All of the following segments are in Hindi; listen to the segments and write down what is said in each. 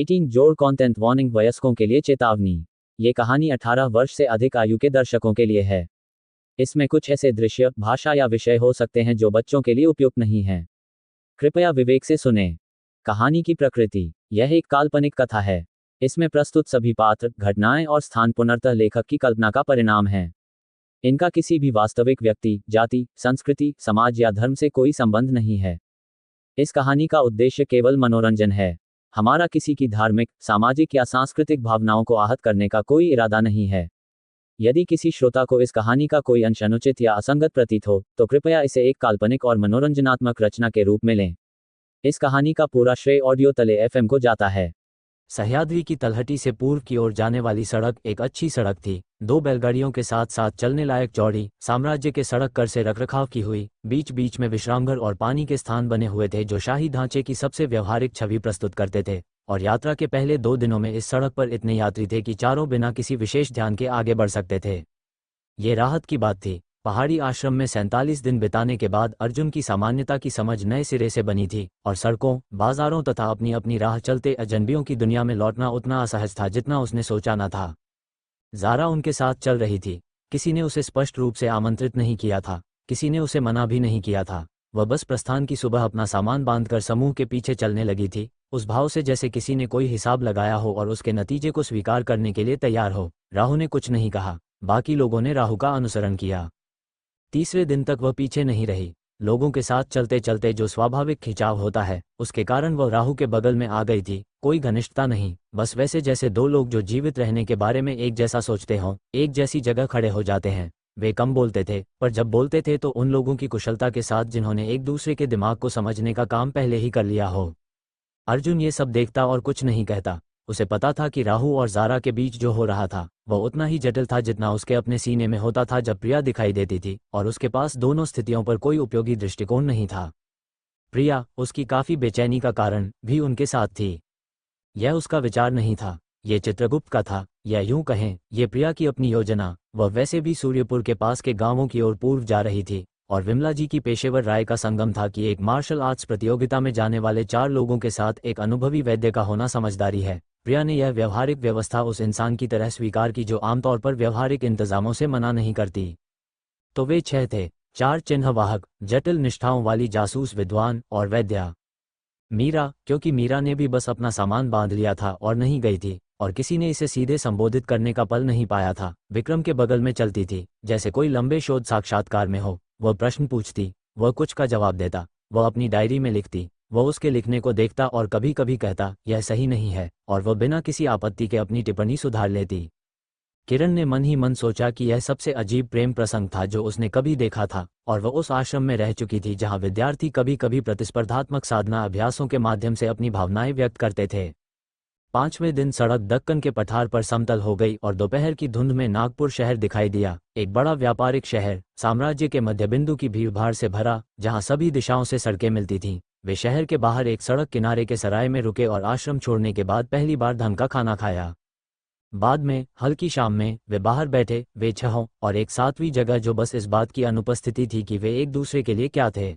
18 जोड़ कंटेंट वार्निंग वयस्कों के लिए चेतावनी। ये कहानी 18 वर्ष से अधिक आयु के दर्शकों के लिए है। इसमें कुछ ऐसे दृश्य, भाषा या विषय हो सकते हैं जो बच्चों के लिए उपयुक्त नहीं हैं। कृपया विवेक से सुनें। कहानी की प्रकृति। यह एक काल्पनिक कथा है। इसमें प्रस्तुत सभी पात्र, घटनाएं और स्थान पूर्णतः लेखक की कल्पना का परिणाम हैं। इनका किसी भी वास्तविक व्यक्ति, जाति, संस्कृति, समाज या धर्म से कोई संबंध नहीं है। इस कहानी का उद्देश्य केवल मनोरंजन है। हमारा किसी की धार्मिक, सामाजिक या सांस्कृतिक भावनाओं को आहत करने का कोई इरादा नहीं है। यदि किसी श्रोता को इस कहानी का कोई अंश अनुचित या असंगत प्रतीत हो, तो कृपया इसे एक काल्पनिक और मनोरंजनात्मक रचना के रूप में लें। इस कहानी का पूरा श्रेय ऑडियो तले एफएम को जाता है। सह्याद्री की तलहटी से पूर्व की ओर जाने वाली सड़क एक अच्छी सड़क थी। 2 बैलगाड़ियों के साथ साथ चलने लायक चौड़ी, साम्राज्य के सड़क कर से रखरखाव की हुई, बीच बीच में विश्रामघर और पानी के स्थान बने हुए थे जो शाही ढांचे की सबसे व्यवहारिक छवि प्रस्तुत करते थे। और यात्रा के पहले 2 दिनों में इस सड़क पर इतने यात्री थे कि चारों बिना किसी विशेष ध्यान के आगे बढ़ सकते थे। ये राहत की बात थी। पहाड़ी आश्रम में 47 दिन बिताने के बाद अर्जुन की सामान्यता की समझ नए सिरे से बनी थी और सड़कों, बाजारों तथा अपनी अपनी राह चलते अजनबियों की दुनिया में लौटना उतना असहज था जितना उसने सोचा न था। ज़ारा उनके साथ चल रही थी। किसी ने उसे स्पष्ट रूप से आमंत्रित नहीं किया था, किसी ने उसे मना भी नहीं किया था। वह बस प्रस्थान की सुबह अपना सामान बांधकर समूह के पीछे चलने लगी थी, उस भाव से जैसे किसी ने कोई हिसाब लगाया हो और उसके नतीजे को स्वीकार करने के लिए तैयार हो। राहु ने कुछ नहीं कहा। बाकी लोगों ने राहु का अनुसरण किया। तीसरे दिन तक वह पीछे नहीं रही। लोगों के साथ चलते चलते जो स्वाभाविक खिंचाव होता है, उसके कारण वह राहु के बगल में आ गई थी। कोई घनिष्ठता नहीं, बस वैसे जैसे 2 लोग जो जीवित रहने के बारे में एक जैसा सोचते हों, एक जैसी जगह खड़े हो जाते हैं। वे कम बोलते थे, पर जब बोलते थे तो उन लोगों की कुशलता के साथ जिन्होंने एक दूसरे के दिमाग को समझने का काम पहले ही कर लिया हो। अर्जुन ये सब देखता और कुछ नहीं कहता। उसे पता था कि राहु और ज़ारा के बीच जो हो रहा था वह उतना ही जटिल था जितना उसके अपने सीने में होता था जब प्रिया दिखाई देती थी और उसके पास दोनों स्थितियों पर कोई उपयोगी दृष्टिकोण नहीं था। प्रिया, उसकी काफ़ी बेचैनी का कारण, भी उनके साथ थी। यह उसका विचार नहीं था, यह चित्रगुप्त का था, या यूं कहें, यह प्रिया की अपनी योजना। वह वैसे भी सूर्यपुर के पास के गांवों की ओर पूर्व जा रही थी और विमला जी की पेशेवर राय का संगम था कि एक मार्शल आर्ट्स प्रतियोगिता में जाने वाले 4 लोगों के साथ एक अनुभवी वैद्य का होना समझदारी है। प्रिया ने यह व्यवहारिक व्यवस्था उस इंसान की तरह स्वीकार की जो आमतौर पर व्यवहारिक इंतजामों से मना नहीं करती। तो वे 6 थे, 4 चिन्हवाहक, जटिल निष्ठाओं वाली जासूस, विद्वान और वैद्या। मीरा, क्योंकि मीरा ने भी बस अपना सामान बांध लिया था और नहीं गई थी और किसी ने इसे सीधे संबोधित करने का पल नहीं पाया था। विक्रम के बगल में चलती थी, जैसे कोई लंबे शोध साक्षात्कार में हो। वह प्रश्न पूछती, वह कुछ का जवाब देता, वह अपनी डायरी में लिखती, वह उसके लिखने को देखता और कभी कभी कहता यह सही नहीं है, और वह बिना किसी आपत्ति के अपनी टिप्पणी सुधार लेती। किरण ने मन ही मन सोचा कि यह सबसे अजीब प्रेम प्रसंग था जो उसने कभी देखा था, और वह उस आश्रम में रह चुकी थी जहां विद्यार्थी कभी कभी प्रतिस्पर्धात्मक साधना अभ्यासों के माध्यम से अपनी भावनाएं व्यक्त करते थे। 5वें दिन सड़क दक्कन के पठार पर समतल हो गई और दोपहर की धुंध में नागपुर शहर दिखाई दिया। एक बड़ा व्यापारिक शहर, साम्राज्य के मध्यबिंदु की भीड़भाड़ से भरा, जहां सभी दिशाओं से सड़कें मिलती थीं। वे शहर के बाहर एक सड़क किनारे के सराय में रुके और आश्रम छोड़ने के बाद पहली बार ढंग का खाना खाया। बाद में, हल्की शाम में, वे बाहर बैठे, वे 6 और एक 7वीं जगह जो बस इस बात की अनुपस्थिति थी कि वे एक दूसरे के लिए क्या थे।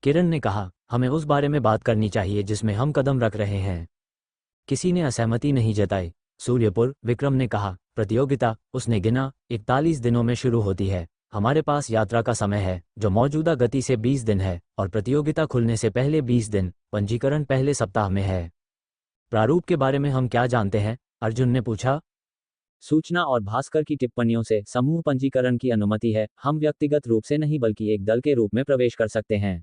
किरण ने कहा, हमें उस बारे में बात करनी चाहिए जिसमें हम कदम रख रहे हैं। किसी ने असहमति नहीं जताई। सूर्यपुर, विक्रम ने कहा, प्रतियोगिता, उसने गिना, 41 दिनों में शुरू होती है। हमारे पास यात्रा का समय है जो मौजूदा गति से 20 दिन है और प्रतियोगिता खुलने से पहले 20 दिन, पंजीकरण पहले सप्ताह में है। प्रारूप के बारे में हम क्या जानते हैं? अर्जुन ने पूछा। सूचना और भास्कर की टिप्पणियों से समूह पंजीकरण की अनुमति है। हम व्यक्तिगत रूप से नहीं बल्कि एक दल के रूप में प्रवेश कर सकते हैं।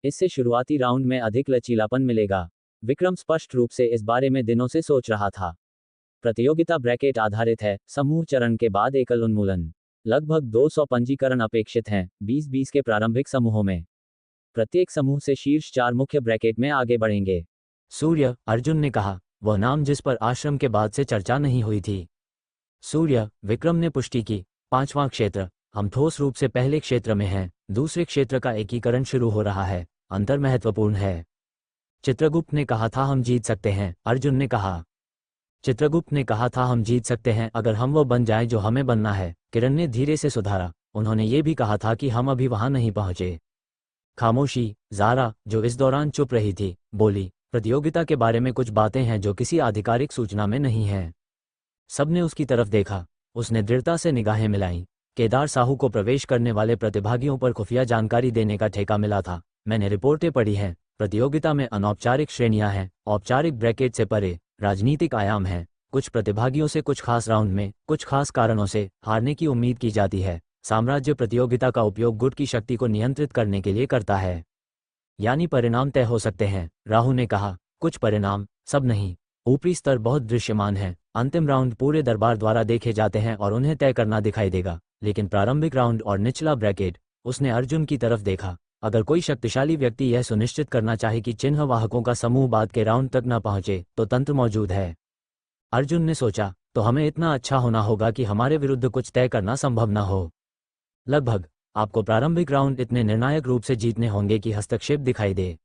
इससे शुरुआती राउंड में अधिक लचीलापन मिलेगा। विक्रम स्पष्ट रूप से इस बारे में दिनों से सोच रहा था। प्रतियोगिता ब्रैकेट आधारित है, समूह चरण के बाद एकल उन्मूलन। लगभग 200 पंजीकरण अपेक्षित हैं, 20-20 के प्रारंभिक समूहों में। प्रत्येक समूह से शीर्ष 4 मुख्य ब्रैकेट में आगे बढ़ेंगे। सूर्य, अर्जुन ने कहा, वह नाम जिस पर आश्रम के बाद से चर्चा नहीं हुई थी। सूर्य, विक्रम ने पुष्टि की, 5वां क्षेत्र। हम ठोस रूप से पहले क्षेत्र में हैं, दूसरे क्षेत्र का एकीकरण शुरू हो रहा है। अंतर महत्वपूर्ण है। चित्रगुप्त ने कहा था हम जीत सकते हैं, अर्जुन ने कहा। चित्रगुप्त ने कहा था हम जीत सकते हैं अगर हम वो बन जाएं जो हमें बनना है, किरण ने धीरे से सुधारा। उन्होंने ये भी कहा था कि हम अभी वहां नहीं पहुंचे। खामोशी। ज़ारा, जो इस दौरान चुप रही थी, बोली, प्रतियोगिता के बारे में कुछ बातें हैं जो किसी आधिकारिक सूचना में नहीं हैं। सबने उसकी तरफ देखा। उसने दृढ़ता से निगाहें मिलाईं। केदार साहू को प्रवेश करने वाले प्रतिभागियों पर खुफिया जानकारी देने का ठेका मिला था। मैंने रिपोर्टें पढ़ी हैं। प्रतियोगिता में अनौपचारिक श्रेणियां हैं, औपचारिक ब्रैकेट से परे राजनीतिक आयाम हैं। कुछ प्रतिभागियों से कुछ खास राउंड में कुछ खास कारणों से हारने की उम्मीद की जाती है। साम्राज्य प्रतियोगिता का उपयोग गुट की शक्ति को नियंत्रित करने के लिए करता है। यानी परिणाम तय हो सकते हैं, राहु ने कहा। कुछ परिणाम, सब नहीं। ऊपरी स्तर बहुत दृश्यमान है। अंतिम राउंड पूरे दरबार द्वारा देखे जाते हैं और उन्हें तय करना दिखाई देगा। लेकिन प्रारंभिक राउंड और निचला ब्रैकेट, उसने अर्जुन की तरफ देखा। अगर कोई शक्तिशाली व्यक्ति यह सुनिश्चित करना चाहे कि चिन्ह वाहकों का समूह बाद के राउंड तक न पहुंचे, तो तंत्र मौजूद है। अर्जुन ने सोचा, तो हमें इतना अच्छा होना होगा कि हमारे विरुद्ध कुछ तय करना संभव न हो। लगभग आपको प्रारंभिक राउंड इतने निर्णायक रूप से जीतने होंगे कि हस्तक्षेप दिखाई दे।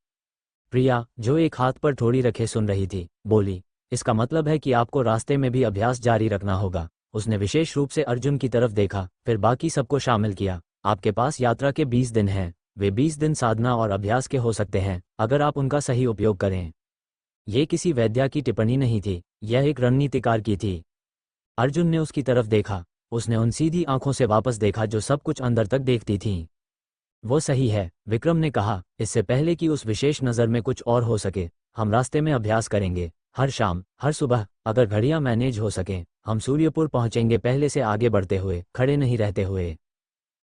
प्रिया, जो एक हाथ पर ठोड़ी रखे सुन रही थी, बोली, इसका मतलब है कि आपको रास्ते में भी अभ्यास जारी रखना होगा। उसने विशेष रूप से अर्जुन की तरफ देखा, फिर बाकी सबको शामिल किया। आपके पास यात्रा के 20 दिन हैं। वे 20 दिन साधना और अभ्यास के हो सकते हैं, अगर आप उनका सही उपयोग करें। ये किसी वैद्या की टिप्पणी नहीं थी, यह एक रणनीतिकार की थी। अर्जुन ने उसकी तरफ देखा। उसने उन सीधी आंखों से वापस देखा जो सब कुछ अंदर तक देखती थीं। वो सही है, विक्रम ने कहा। इससे पहले कि उस विशेष नज़र में कुछ और हो सके, हम रास्ते में अभ्यास करेंगे। हर शाम, हर सुबह, अगर घड़ियां मैनेज हो सकें, हम सूर्यपुर पहुंचेंगे, पहले से आगे बढ़ते हुए, खड़े नहीं रहते हुए।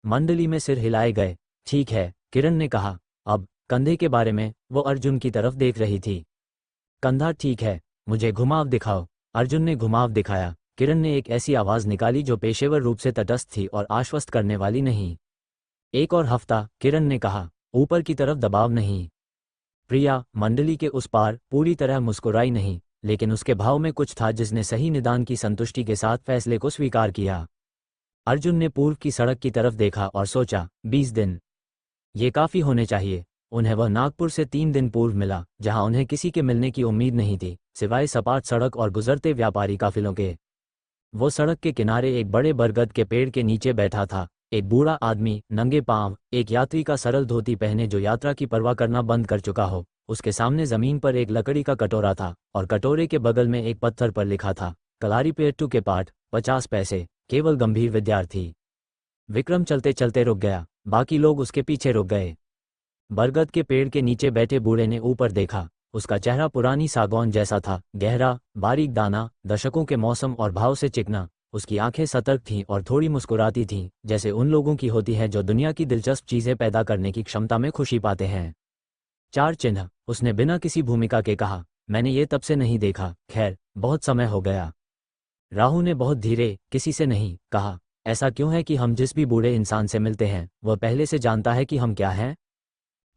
मंडली में सिर हिलाए गए। ठीक है, किरण ने कहा। अब कंधे के बारे में, वो अर्जुन की तरफ देख रही थी। कंधा ठीक है, मुझे घुमाव दिखाओ। अर्जुन ने घुमाव दिखाया। किरण ने एक ऐसी आवाज निकाली जो पेशेवर रूप से तटस्थ थी और आश्वस्त करने वाली नहीं। एक और हफ्ता, किरण ने कहा, ऊपर की तरफ दबाव नहीं। प्रिया, मंडली के उस पार, पूरी तरह मुस्कुराई नहीं, लेकिन उसके भाव में कुछ था जिसने सही निदान की संतुष्टि के साथ फैसले को स्वीकार किया। अर्जुन ने पूर्व की सड़क की तरफ देखा और सोचा, 20 दिन, ये काफी होने चाहिए। उन्हें वह नागपुर से 3 दिन पूर्व मिला, जहां उन्हें किसी के मिलने की उम्मीद नहीं थी, सिवाय सपाट सड़क और गुजरते व्यापारी काफिलों के। वो सड़क के किनारे एक बड़े बरगद के पेड़ के नीचे बैठा था। एक बूढ़ा आदमी, नंगे पांव, एक यात्री का सरल धोती पहने जो यात्रा की परवाह करना बंद कर चुका हो। उसके सामने जमीन पर एक लकड़ी का कटोरा था और कटोरे के बगल में एक पत्थर पर लिखा था, कलारीपेट्टू के पाठ, 50 पैसे, केवल गंभीर विद्यार्थी। विक्रम चलते चलते रुक गया। बाकी लोग उसके पीछे रुक गए। बरगद के पेड़ के नीचे बैठे बूढ़े ने ऊपर देखा। उसका चेहरा पुरानी सागौन जैसा था, गहरा, बारीक दाना, दशकों के मौसम और भाव से चिकना। उसकी आंखें सतर्क थीं और थोड़ी मुस्कुराती थीं, जैसे उन लोगों की होती है जो दुनिया की दिलचस्प चीजें पैदा करने की क्षमता में खुशी पाते हैं। 4 चिन्ह, उसने बिना किसी भूमिका के कहा। मैंने ये तब से नहीं देखा, खैर, बहुत समय हो गया। राहु ने बहुत धीरे, किसी से नहीं, कहा। ऐसा क्यों है कि हम जिस भी बूढ़े इंसान से मिलते हैं, वह पहले से जानता है कि हम क्या हैं?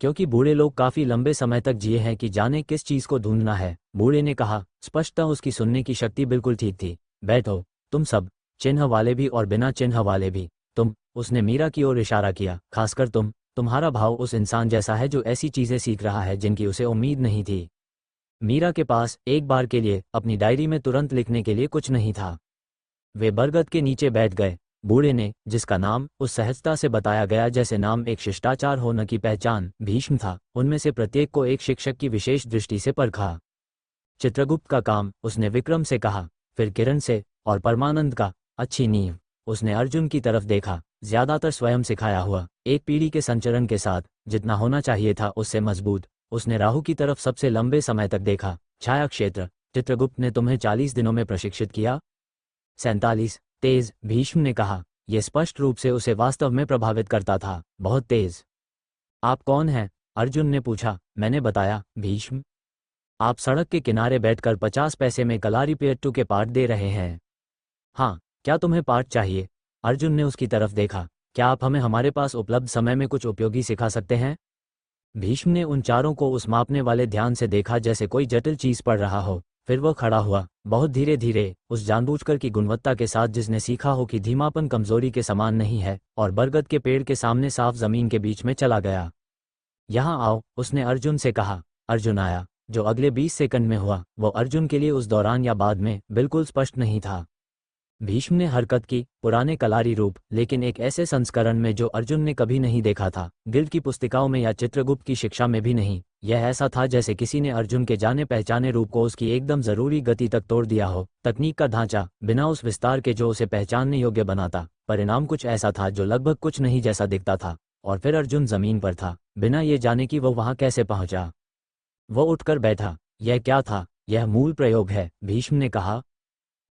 क्योंकि बूढ़े लोग काफी लंबे समय तक जिए हैं कि जाने किस चीज को ढूंढना है, बूढ़े ने कहा। स्पष्टता उसकी सुनने की शक्ति बिल्कुल ठीक थी। बैठो, तुम सब, चिन्ह वाले भी और बिना चिन्ह वाले भी। तुम, उसने मीरा की ओर इशारा किया, खासकर तुम। तुम्हारा भाव उस इंसान जैसा है जो ऐसी चीजें सीख रहा है जिनकी उसे उम्मीद नहीं थी। मीरा के पास, एक बार के लिए, अपनी डायरी में तुरंत लिखने के लिए कुछ नहीं था। वे बरगद के नीचे बैठ गए। बूढ़े ने, जिसका नाम उस सहजता से बताया गया जैसे नाम एक शिष्टाचार होने की पहचान, भीष्म था, उनमें से प्रत्येक को एक शिक्षक की विशेष दृष्टि से परखा। चित्रगुप्त का काम, उसने विक्रम से कहा, फिर किरण से, और परमानंद का, अच्छी नींव। उसने अर्जुन की तरफ देखा, ज्यादातर स्वयं सिखाया हुआ, एक पीढ़ी के संचरण के साथ, जितना होना चाहिए था उससे मजबूत। उसने राहु की तरफ सबसे लंबे समय तक देखा। छाया क्षेत्र, चित्रगुप्त ने तुम्हें 40 दिनों में प्रशिक्षित किया? 47, तेज, भीष्म ने कहा। यह स्पष्ट रूप से उसे वास्तव में प्रभावित करता था, बहुत तेज। आप कौन हैं? अर्जुन ने पूछा। मैंने बताया, भीष्म। आप सड़क के किनारे बैठकर 50 पैसे में कलारीपेट्टू के पाठ दे रहे हैं। हाँ, क्या तुम्हें पाठ चाहिए? अर्जुन ने उसकी तरफ देखा। क्या आप हमें हमारे पास उपलब्ध समय में कुछ उपयोगी सिखा सकते हैं? भीष्म ने उन चारों को उस मापने वाले ध्यान से देखा जैसे कोई जटिल चीज पढ़ रहा हो। फिर वह खड़ा हुआ, बहुत धीरे धीरे, उस जानबूझकर की गुणवत्ता के साथ जिसने सीखा हो कि धीमापन कमजोरी के समान नहीं है, और बरगद के पेड़ के सामने साफ जमीन के बीच में चला गया। यहाँ आओ, उसने अर्जुन से कहा। अर्जुन आया। जो अगले 20 सेकंड में हुआ, वो अर्जुन के लिए उस दौरान या बाद में बिल्कुल स्पष्ट नहीं था। भीष्म ने हरकत की, पुराने कलारी रूप, लेकिन एक ऐसे संस्करण में जो अर्जुन ने कभी नहीं देखा था, गिल्ड की पुस्तिकाओं में या चित्रगुप्त की शिक्षा में भी नहीं। यह ऐसा था जैसे किसी ने अर्जुन के जाने पहचाने रूप को उसकी एकदम जरूरी गति तक तोड़ दिया हो। तकनीक का ढांचा बिना उस विस्तार के जो उसे पहचानने योग्य बनाता, परिणाम कुछ ऐसा था जो लगभग कुछ नहीं जैसा दिखता था। और फिर अर्जुन जमीन पर था, बिना ये जाने कि वो वहां कैसे पहुंचा। वो उठकर बैठा। यह क्या था? यह मूल प्रयोग है, भीष्म ने कहा।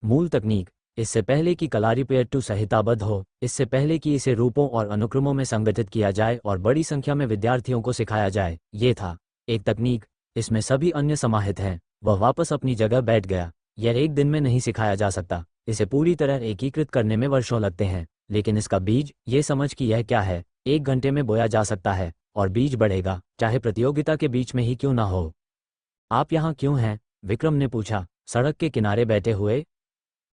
मूल तकनीक, इससे पहले कि कलारीपयट्टू संहिताबद्ध हो, इससे पहले कि इसे रूपों और अनुक्रमों में संगठित किया जाए और बड़ी संख्या में विद्यार्थियों को सिखाया जाए, ये था एक तकनीक। इसमें सभी अन्य समाहित हैं। वह वापस अपनी जगह बैठ गया। यह एक दिन में नहीं सिखाया जा सकता, इसे पूरी तरह एकीकृत करने में वर्षों लगते हैं। लेकिन इसका बीज, ये समझ कि यह क्या है, 1 घंटे में बोया जा सकता है और बीज बढ़ेगा, चाहे प्रतियोगिता के बीच में ही क्यों ना हो। आप यहाँ क्यों हैं? विक्रम ने पूछा, सड़क के किनारे बैठे हुए।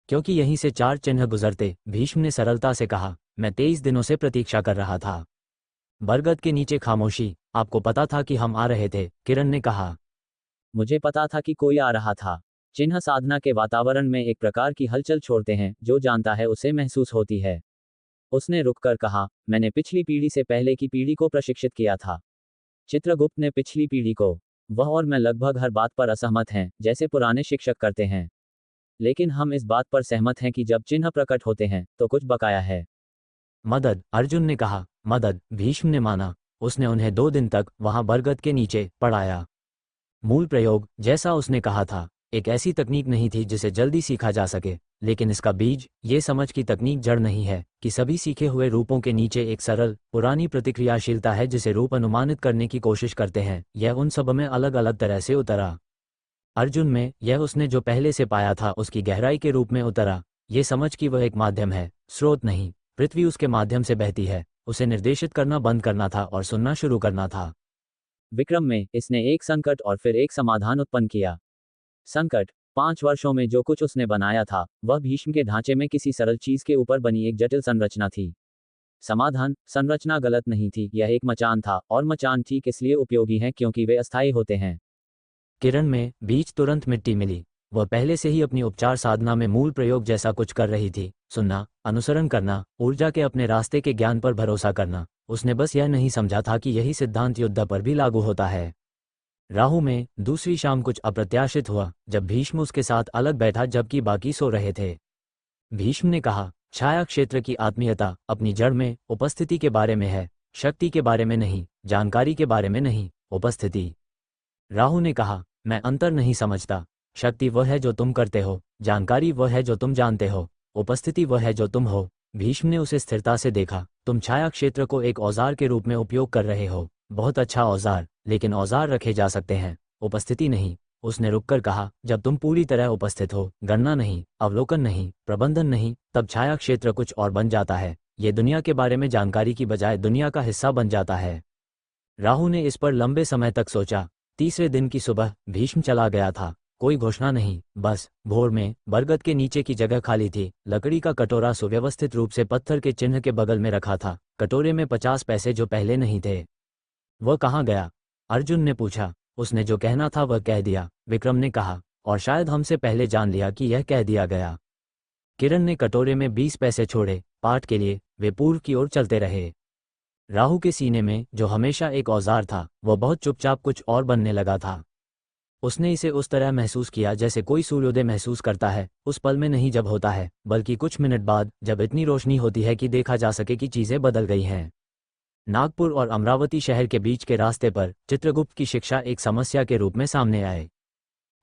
क्योंकि यहीं से 4 चिन्ह गुजरते, भीष्म ने सरलता से कहा। मैं 23 दिनों से प्रतीक्षा कर रहा था। बरगद के नीचे खामोशी। आपको पता था कि हम आ रहे थे? किरण ने कहा। मुझे पता था कि कोई आ रहा था। चिन्ह साधना के वातावरण में एक प्रकार की हलचल छोड़ते हैं, जो जानता है उसे महसूस होती है। उसने रुककर कहा, मैंने पिछली पीढ़ी से पहले की पीढ़ी को प्रशिक्षित किया था। चित्रगुप्त ने पिछली पीढ़ी को। वह और मैं लगभग हर बात पर असहमत हैं, जैसे पुराने शिक्षक करते हैं। लेकिन हम इस बात पर सहमत हैं कि जब चिन्ह प्रकट होते हैं तो कुछ बकाया है। मदद, अर्जुन ने कहा। मदद, भीष्म ने माना। उसने उन्हें 2 दिन तक वहां बरगद के नीचे पढ़ाया। मूल प्रयोग, जैसा उसने कहा था, एक ऐसी तकनीक नहीं थी जिसे जल्दी सीखा जा सके। लेकिन इसका बीज, ये समझ की तकनीक जड़ नहीं है कि सभी सीखे हुए रूपों के नीचे एक सरल, पुरानी प्रतिक्रियाशीलता है जिसे रूप अनुमानित करने की कोशिश करते हैं। यह उन सब में अलग अलग तरह से उतरा। अर्जुन में, यह उसने जो पहले से पाया था उसकी गहराई के रूप में उतरा। ये समझ कि वह एक माध्यम है, स्रोत नहीं। पृथ्वी उसके माध्यम से बहती है। उसे निर्देशित करना बंद करना था और सुनना शुरू करना था। विक्रम में, इसने एक संकट और फिर एक समाधान उत्पन्न किया। संकट, 5 वर्षों में जो कुछ उसने बनाया था, वह भीष्म के ढांचे में किसी सरल चीज के ऊपर बनी एक जटिल संरचना थी। समाधान, संरचना गलत नहीं थी, यह एक मचान था, और मचान ठीक इसलिए उपयोगी हैं क्योंकि वे अस्थायी होते हैं। किरण में, बीच तुरंत मिट्टी मिली। वह पहले से ही अपनी उपचार साधना में मूल प्रयोग जैसा कुछ कर रही थी। सुनना, अनुसरण करना, ऊर्जा के अपने रास्ते के ज्ञान पर भरोसा करना। उसने बस यह नहीं समझा था कि यही सिद्धांत युद्ध पर भी लागू होता है। राहु में, दूसरी शाम कुछ अप्रत्याशित हुआ जब भीष्म उसके साथ अलग बैठा जबकि बाकी सो रहे थे। भीष्म ने कहा, छाया क्षेत्र की आत्मीयता अपनी जड़ में, उपस्थिति के बारे में है, शक्ति के बारे में नहीं, जानकारी के बारे में नहीं, उपस्थिति। राहु ने कहा, मैं अंतर नहीं समझता। शक्ति वह है जो तुम करते हो, जानकारी वह है जो तुम जानते हो, उपस्थिति वह है जो तुम हो। भीष्म ने उसे स्थिरता से देखा। तुम छाया क्षेत्र को एक औजार के रूप में उपयोग कर रहे हो। बहुत अच्छा औजार, लेकिन औजार रखे जा सकते हैं, उपस्थिति नहीं। उसने रुककर कहा, जब तुम पूरी तरह उपस्थित हो, गणना नहीं, अवलोकन नहीं, प्रबंधन नहीं, तब छाया क्षेत्र कुछ और बन जाता है। ये दुनिया के बारे में जानकारी की बजाय दुनिया का हिस्सा बन जाता है। राहु ने इस पर लंबे समय तक सोचा। तीसरे दिन की सुबह भीष्म चला गया था। कोई घोषणा नहीं, बस भोर में बरगद के नीचे की जगह खाली थी। लकड़ी का कटोरा सुव्यवस्थित रूप से पत्थर के चिन्ह के बगल में रखा था। कटोरे में 50 पैसे जो पहले नहीं थे। वह कहाँ गया? अर्जुन ने पूछा। उसने जो कहना था वह कह दिया, विक्रम ने कहा, और शायद हमसे पहले जान लिया कि यह कह दिया गया। किरण ने कटोरे में 20 पैसे छोड़े, पाठ के लिए। वे पूर्व की ओर चलते रहे। राहु के सीने में, जो हमेशा एक औजार था, वह बहुत चुपचाप कुछ और बनने लगा था। उसने इसे उस तरह महसूस किया जैसे कोई सूर्योदय महसूस करता है, उस पल में नहीं जब होता है, बल्कि कुछ मिनट बाद, जब इतनी रोशनी होती है कि देखा जा सके कि चीजें बदल गई हैं। नागपुर और अमरावती शहर के बीच के रास्ते पर चित्रगुप्त की शिक्षा एक समस्या के रूप में सामने आए।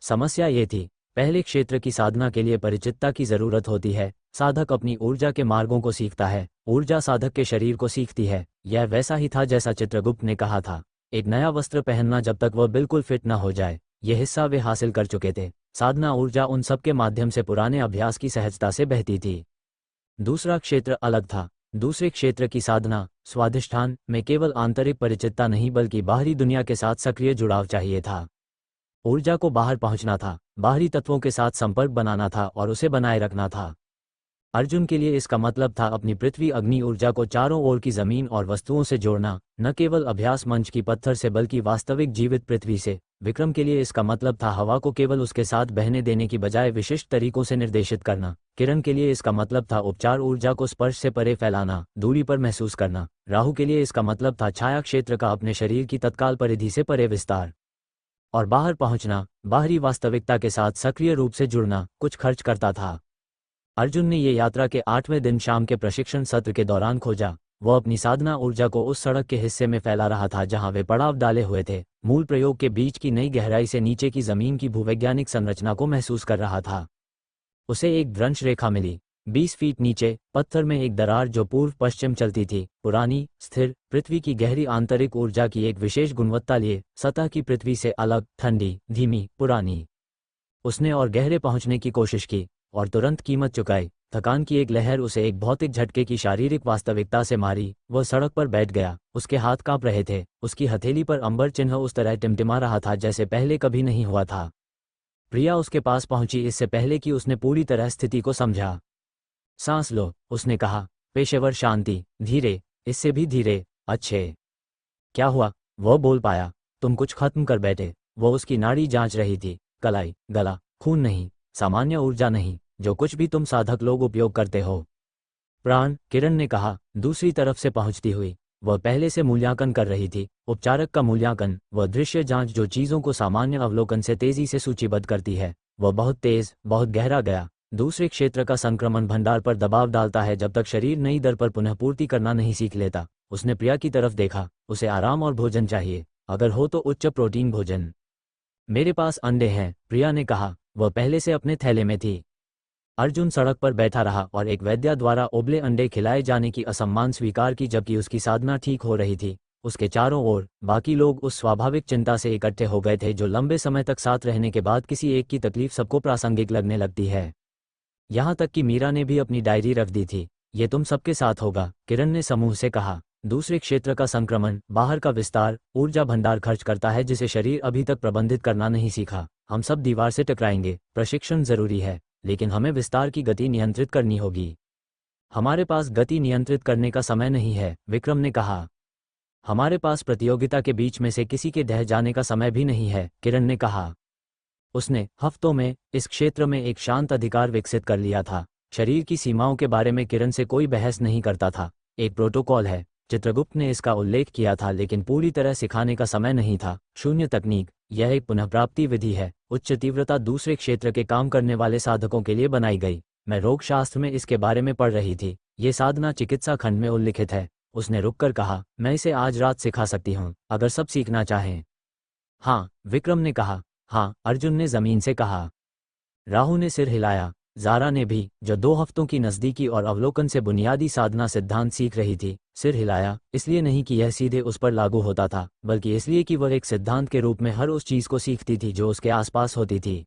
समस्या ये थी, पहले क्षेत्र की साधना के लिए परिचितता की जरूरत होती है। साधक अपनी ऊर्जा के मार्गों को सीखता है, ऊर्जा साधक के शरीर को सीखती है। यह वैसा ही था जैसा चित्रगुप्त ने कहा था, एक नया वस्त्र पहनना जब तक वह बिल्कुल फिट न हो जाए। यह हिस्सा वे हासिल कर चुके थे। साधना ऊर्जा उन सब के माध्यम से पुराने अभ्यास की सहजता से बहती थी। दूसरा क्षेत्र अलग था। दूसरे क्षेत्र की साधना, स्वाधिष्ठान में केवल आंतरिक परिचितता नहीं बल्कि बाहरी दुनिया के साथ सक्रिय जुड़ाव चाहिए था। ऊर्जा को बाहर पहुंचना था, बाहरी तत्वों के साथ संपर्क बनाना था और उसे बनाए रखना था। अर्जुन के लिए इसका मतलब था अपनी पृथ्वी अग्नि ऊर्जा को चारों ओर की जमीन और वस्तुओं से जोड़ना, न केवल अभ्यास मंच की पत्थर से बल्कि वास्तविक जीवित पृथ्वी से। विक्रम के लिए इसका मतलब था हवा को केवल उसके साथ बहने देने की बजाय विशिष्ट तरीकों से निर्देशित करना। किरण के लिए इसका मतलब था उपचार ऊर्जा को स्पर्श से परे फैलाना, दूरी पर महसूस करना। राहु के लिए इसका मतलब था छाया क्षेत्र का अपने शरीर की तत्काल परिधि से परे विस्तार और बाहर पहुंचना, बाहरी वास्तविकता के साथ सक्रिय रूप से जुड़ना कुछ खर्च करता था। अर्जुन ने ये यात्रा के 8वें दिन शाम के प्रशिक्षण सत्र के दौरान खोजा। वह अपनी साधना ऊर्जा को उस सड़क के हिस्से में फैला रहा था जहां वे पड़ाव डाले हुए थे, मूल प्रयोग के बीच की नई गहराई से नीचे की जमीन की भूवैज्ञानिक संरचना को महसूस कर रहा था। उसे एक भ्रंश रेखा मिली, 20 फीट नीचे पत्थर में एक दरार जो पूर्व पश्चिम चलती थी, पुरानी, स्थिर, पृथ्वी की गहरी आंतरिक ऊर्जा की एक विशेष गुणवत्ता लिए सतह की पृथ्वी से अलग, ठंडी, धीमी, पुरानी। उसने और गहरे पहुंचने की कोशिश की और तुरंत कीमत चुकाई। थकान की एक लहर उसे एक भौतिक झटके की शारीरिक वास्तविकता से मारी। वह सड़क पर बैठ गया, उसके हाथ कांप रहे थे, उसकी हथेली पर अंबर चिन्ह उस तरह टिमटिमा रहा था जैसे पहले कभी नहीं हुआ था। प्रिया उसके पास पहुंची इससे पहले कि उसने पूरी तरह स्थिति को समझा। सांस लो, उसने कहा। पेशेवर शांति, धीरे, इससे भी धीरे। अच्छे, क्या हुआ? वह बोल पाया। तुम कुछ खत्म कर बैठे। वह उसकी नाड़ी जांच रही थी। कलाई, गला, खून नहीं, सामान्य ऊर्जा नहीं, जो कुछ भी तुम साधक लोग उपयोग करते हो। प्राण, किरण ने कहा, दूसरी तरफ से पहुंचती हुई। वह पहले से मूल्यांकन कर रही थी, उपचारक का मूल्यांकन, वह दृश्य जांच जो चीजों को सामान्य अवलोकन से तेजी से सूचीबद्ध करती है। वह बहुत तेज, बहुत गहरा गया। दूसरे क्षेत्र का संक्रमण भंडार पर दबाव डालता है जब तक शरीर नई दर पर पुनः पूर्ति करना नहीं सीख लेता। उसने प्रिया की तरफ देखा। उसे आराम और भोजन चाहिए, अगर हो तो उच्च प्रोटीन भोजन। मेरे पास अंडे हैं, प्रिया ने कहा। वह पहले से अपने थैले में थी। अर्जुन सड़क पर बैठा रहा और एक वैद्य द्वारा उबले अंडे खिलाए जाने की असम्मान स्वीकार की जबकि उसकी साधना ठीक हो रही थी। उसके चारों ओर बाकी लोग उस स्वाभाविक चिंता से इकट्ठे हो गए थे जो लंबे समय तक साथ रहने के बाद किसी एक की तकलीफ सबको प्रासंगिक लगने लगती है। यहाँ तक कि मीरा ने भी अपनी डायरी रख दी थी। ये तुम सबके साथ होगा, किरण ने समूह से कहा। दूसरे क्षेत्र का संक्रमण, बाहर का विस्तार, ऊर्जा भंडार खर्च करता है जिसे शरीर अभी तक प्रबंधित करना नहीं सीखा। हम सब दीवार से टकराएंगे, प्रशिक्षण जरूरी है, लेकिन हमें विस्तार की गति नियंत्रित करनी होगी। हमारे पास गति नियंत्रित करने का समय नहीं है, विक्रम ने कहा। हमारे पास प्रतियोगिता के बीच में से किसी के ढह जाने का समय भी नहीं है, किरण ने कहा। उसने हफ्तों में इस क्षेत्र में एक शांत अधिकार विकसित कर लिया था। शरीर की सीमाओं के बारे में किरण से कोई बहस नहीं करता था। एक प्रोटोकॉल है, चित्रगुप्त ने इसका उल्लेख किया था, लेकिन पूरी तरह सिखाने का समय नहीं था। शून्य तकनीक, यह एक पुनःप्राप्ति विधि है, उच्च तीव्रता दूसरे क्षेत्र के काम करने वाले साधकों के लिए बनाई गई। मैं रोगशास्त्र में इसके बारे में पढ़ रही थी। ये साधना चिकित्सा खंड में उल्लिखित है। उसने रुककर कहा, मैं इसे आज रात सिखा सकती हूँ, अगर सब सीखना चाहें। हाँ, विक्रम ने कहा। हाँ, अर्जुन ने जमीन से कहा। राहु ने सिर हिलाया। ज़ारा ने भी, जो 2 हफ्तों की नज़दीकी और अवलोकन से बुनियादी साधना सिद्धांत सीख रही थी, सिर हिलाया, इसलिए नहीं कि यह सीधे उस पर लागू होता था, बल्कि इसलिए कि वह एक सिद्धांत के रूप में हर उस चीज़ को सीखती थी जो उसके आसपास होती थी।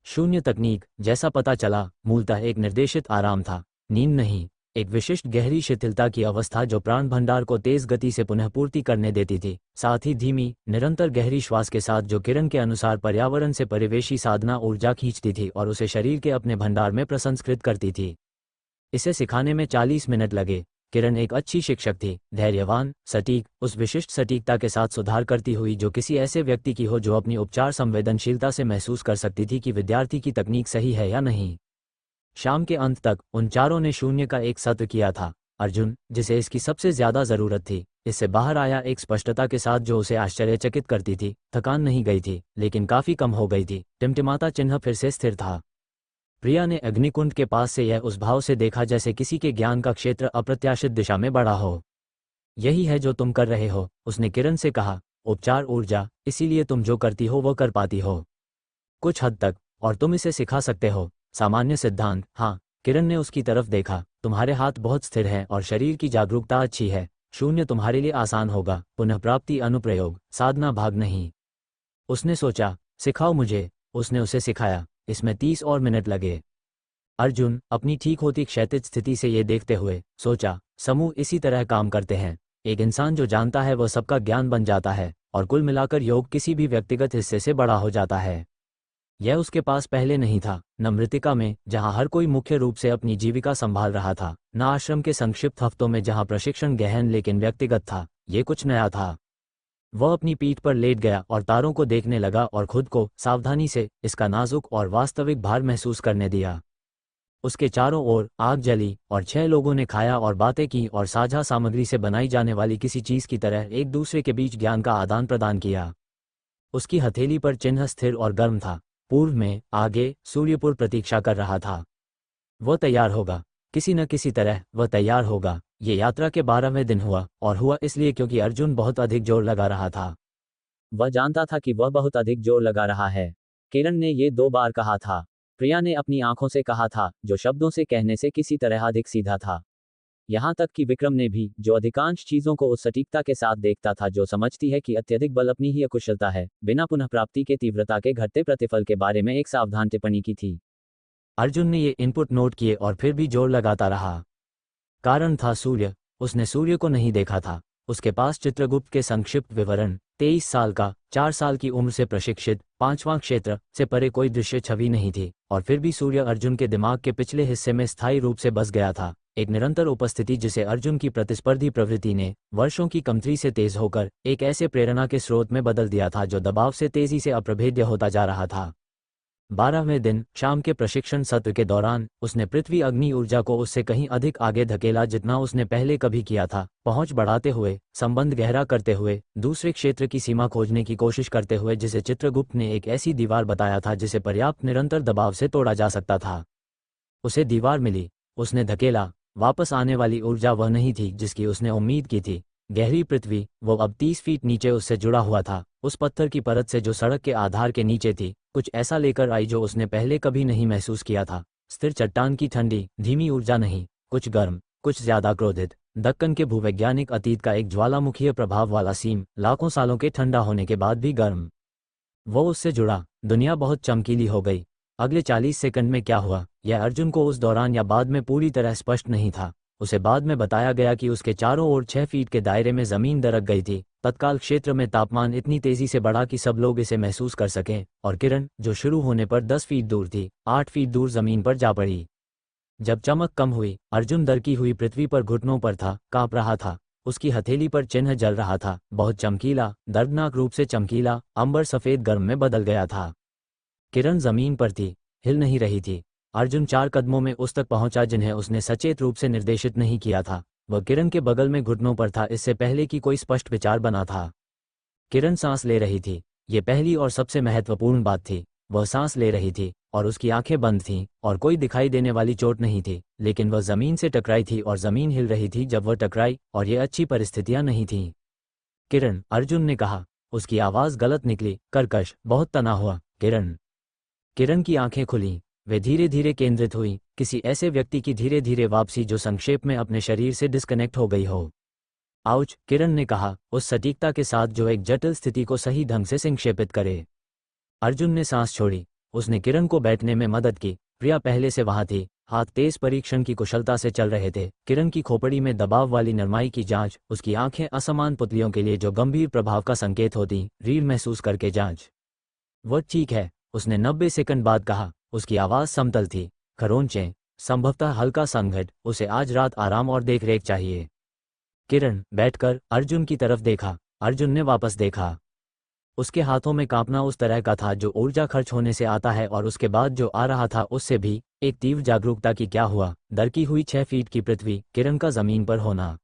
शून्य तकनीक, जैसा पता चला, मूलतः एक निर्देशित आराम था, नींद नहीं, एक विशिष्ट गहरी शिथिलता की अवस्था जो प्राण भंडार को तेज गति से पुनः पूर्ति करने देती थी, साथ ही धीमी, निरंतर गहरी श्वास के साथ जो किरण के अनुसार पर्यावरण से परिवेशी साधना ऊर्जा खींचती थी और उसे शरीर के अपने भंडार में प्रसंस्कृत करती थी। इसे सिखाने में 40 मिनट लगे। किरण एक अच्छी शिक्षक थी, धैर्यवान, सटीक, उस विशिष्ट सटीकता के साथ सुधार करती हुई जो किसी ऐसे व्यक्ति की हो जो अपनी उपचार संवेदनशीलता से महसूस कर सकती थी कि विद्यार्थी की तकनीक सही है या नहीं। शाम के अंत तक उन चारों ने शून्य का एक सत्र किया था। अर्जुन, जिसे इसकी सबसे ज्यादा जरूरत थी, इससे बाहर आया एक स्पष्टता के साथ जो उसे आश्चर्यचकित करती थी। थकान नहीं गई थी, लेकिन काफी कम हो गई थी। टिमटिमाता चिन्ह फिर से स्थिर था। प्रिया ने अग्निकुंड के पास से यह उस भाव से देखा जैसे किसी के ज्ञान का क्षेत्र अप्रत्याशित दिशा में बढ़ा हो। यही है जो तुम कर रहे हो, उसने किरण से कहा। उपचार ऊर्जा, इसीलिए तुम जो करती हो वो कर पाती हो कुछ हद तक, और तुम इसे सिखा सकते हो। सामान्य सिद्धांत, हाँ। किरण ने उसकी तरफ देखा। तुम्हारे हाथ बहुत स्थिर हैं और शरीर की जागरूकता अच्छी है। शून्य तुम्हारे लिए आसान होगा, पुनः प्राप्ति अनुप्रयोग, साधना भाग नहीं। उसने सोचा, सिखाओ मुझे। उसने उसे सिखाया। इसमें 30 और मिनट लगे। अर्जुन, अपनी ठीक होती क्षैतिज स्थिति से ये देखते हुए सोचा, समूह इसी तरह काम करते हैं। एक इंसान जो जानता है वह सबका ज्ञान बन जाता है, और कुल मिलाकर योग किसी भी व्यक्तिगत हिस्से से बड़ा हो जाता है। यह उसके पास पहले नहीं था, न मृतिका में जहां हर कोई मुख्य रूप से अपनी जीविका संभाल रहा था, न आश्रम के संक्षिप्त हफ्तों में जहां प्रशिक्षण गहन लेकिन व्यक्तिगत था। ये कुछ नया था। वह अपनी पीठ पर लेट गया और तारों को देखने लगा और खुद को सावधानी से इसका नाजुक और वास्तविक भार महसूस करने दिया। उसके चारों ओर आग जली और 6 लोगों ने खाया और बातें की और साझा सामग्री से बनाई जाने वाली किसी चीज की तरह एक दूसरे के बीच ज्ञान का आदान प्रदान किया। उसकी हथेली पर चिन्ह स्थिर और गर्म था। पूर्व में आगे सूर्यपुर प्रतीक्षा कर रहा था। वह तैयार होगा, किसी न किसी तरह वह तैयार होगा। ये यात्रा के 12वें दिन हुआ और हुआ इसलिए क्योंकि अर्जुन बहुत अधिक जोर लगा रहा था। वह जानता था कि वह बहुत अधिक जोर लगा रहा है। किरण ने ये 2 बार कहा था। प्रिया ने अपनी आंखों से कहा था, जो शब्दों से कहने से किसी तरह अधिक सीधा था। यहाँ तक कि विक्रम ने भी, जो अधिकांश चीजों को उस सटीकता के साथ देखता था जो समझती है कि अत्यधिक बल अपनी ही अकुशलता है, बिना पुनः प्राप्ति के तीव्रता के घटते प्रतिफल के बारे में एक सावधान टिप्पणी की थी। अर्जुन ने ये इनपुट नोट किए और फिर भी जोर लगाता रहा। कारण था सूर्य। उसने सूर्य को नहीं देखा था। उसके पास चित्रगुप्त के संक्षिप्त विवरण, 23 साल का, 4 साल की उम्र से प्रशिक्षित, 5वां क्षेत्र से परे कोई दृश्य छवि नहीं थी। और फिर भी सूर्य अर्जुन के दिमाग के पिछले हिस्से में स्थायी रूप से बस गया था। एक निरंतर उपस्थिति जिसे अर्जुन की प्रतिस्पर्धी प्रवृत्ति ने वर्षों की कमतरी से तेज होकर एक ऐसे प्रेरणा के स्रोत में बदल दिया था जो दबाव से तेजी से अप्रभेद्य होता जा रहा था। 12वें दिन शाम के प्रशिक्षण सत्र के दौरान उसने पृथ्वी अग्नि ऊर्जा को उससे कहीं अधिक आगे धकेला जितना उसने पहले कभी किया था। पहुंच बढ़ाते हुए, संबंध गहरा करते हुए, दूसरे क्षेत्र की सीमा खोजने की कोशिश करते हुए जिसे चित्रगुप्त ने एक ऐसी दीवार बताया था जिसे पर्याप्त निरंतर दबाव से तोड़ा जा सकता था। उसे दीवार मिली। उसने धकेला। वापस आने वाली ऊर्जा वह नहीं थी जिसकी उसने उम्मीद की थी। गहरी पृथ्वी, वो अब 30 फीट नीचे उससे जुड़ा हुआ था। उस पत्थर की परत से जो सड़क के आधार के नीचे थी, कुछ ऐसा लेकर आई जो उसने पहले कभी नहीं महसूस किया था। स्थिर चट्टान की ठंडी, धीमी ऊर्जा नहीं, कुछ गर्म, कुछ ज्यादा क्रोधित। दक्कन के भूवैज्ञानिक अतीत का एक ज्वालामुखीय प्रभाव वाला सीम, लाखों सालों के ठंडा होने के बाद भी गर्म। वो उससे जुड़ा। दुनिया बहुत चमकीली हो गई। अगले 40 सेकंड में क्या हुआ, यह अर्जुन को उस दौरान या बाद में पूरी तरह स्पष्ट नहीं था। उसे बाद में बताया गया कि उसके चारों ओर 6 फीट के दायरे में जमीन दरक गई थी। तत्काल क्षेत्र में तापमान इतनी तेजी से बढ़ा कि सब लोग इसे महसूस कर सकें, और किरण, जो शुरू होने पर 10 फीट दूर थी, 8 फीट दूर जमीन पर जा पड़ी। जब चमक कम हुई, अर्जुन दरकी हुई पृथ्वी पर घुटनों पर था, कांप रहा था। उसकी हथेली पर चिन्ह जल रहा था, बहुत चमकीला, दर्दनाक रूप से चमकीला। अंबर सफेद गर्म में बदल गया था। किरण जमीन पर थी, हिल नहीं रही थी। अर्जुन 4 कदमों में उस तक पहुंचा जिन्हें उसने सचेत रूप से निर्देशित नहीं किया था। वह किरण के बगल में घुटनों पर था, इससे पहले कि कोई स्पष्ट विचार बना था। किरण सांस ले रही थी। ये पहली और सबसे महत्वपूर्ण बात थी। वह सांस ले रही थी और उसकी आंखें बंद थीं और कोई दिखाई देने वाली चोट नहीं थी, लेकिन वह जमीन से टकराई थी और जमीन हिल रही थी जब वह टकराई, और ये अच्छी परिस्थितियां नहीं थीं। किरण, अर्जुन ने कहा। उसकी आवाज गलत निकली, कर्कश, बहुत तना हुआ। किरण। किरण की आंखें खुलीं। वे धीरे धीरे केंद्रित हुई, किसी ऐसे व्यक्ति की धीरे धीरे वापसी जो संक्षेप में अपने शरीर से डिस्कनेक्ट हो गई हो। आउच, किरण ने कहा, उस सटीकता के साथ जो एक जटिल स्थिति को सही ढंग से संक्षेपित करे। अर्जुन ने सांस छोड़ी। उसने किरण को बैठने में मदद की। प्रिया पहले से वहां थी। हाथ तेज परीक्षण की कुशलता से चल रहे थे। किरण की खोपड़ी में दबाव वाली नरमाई की जांच, उसकी आंखें असमान पुतलियों के लिए जो गंभीर प्रभाव का संकेत होती, रीढ़ महसूस करके जांच। वह ठीक है, उसने 90 सेकंड बाद कहा। उसकी आवाज समतल थी। खरोंचें, संभवतः हल्का संघट। उसे आज रात आराम और देखरेख चाहिए। किरण, बैठकर, अर्जुन की तरफ देखा। अर्जुन ने वापस देखा। उसके हाथों में कांपना उस तरह का था जो ऊर्जा खर्च होने से आता है, और उसके बाद जो आ रहा था उससे भी एक तीव्र जागरूकता की क्या हुआ। दरकी हुई 6 फीट की पृथ्वी, किरण का जमीन पर होना।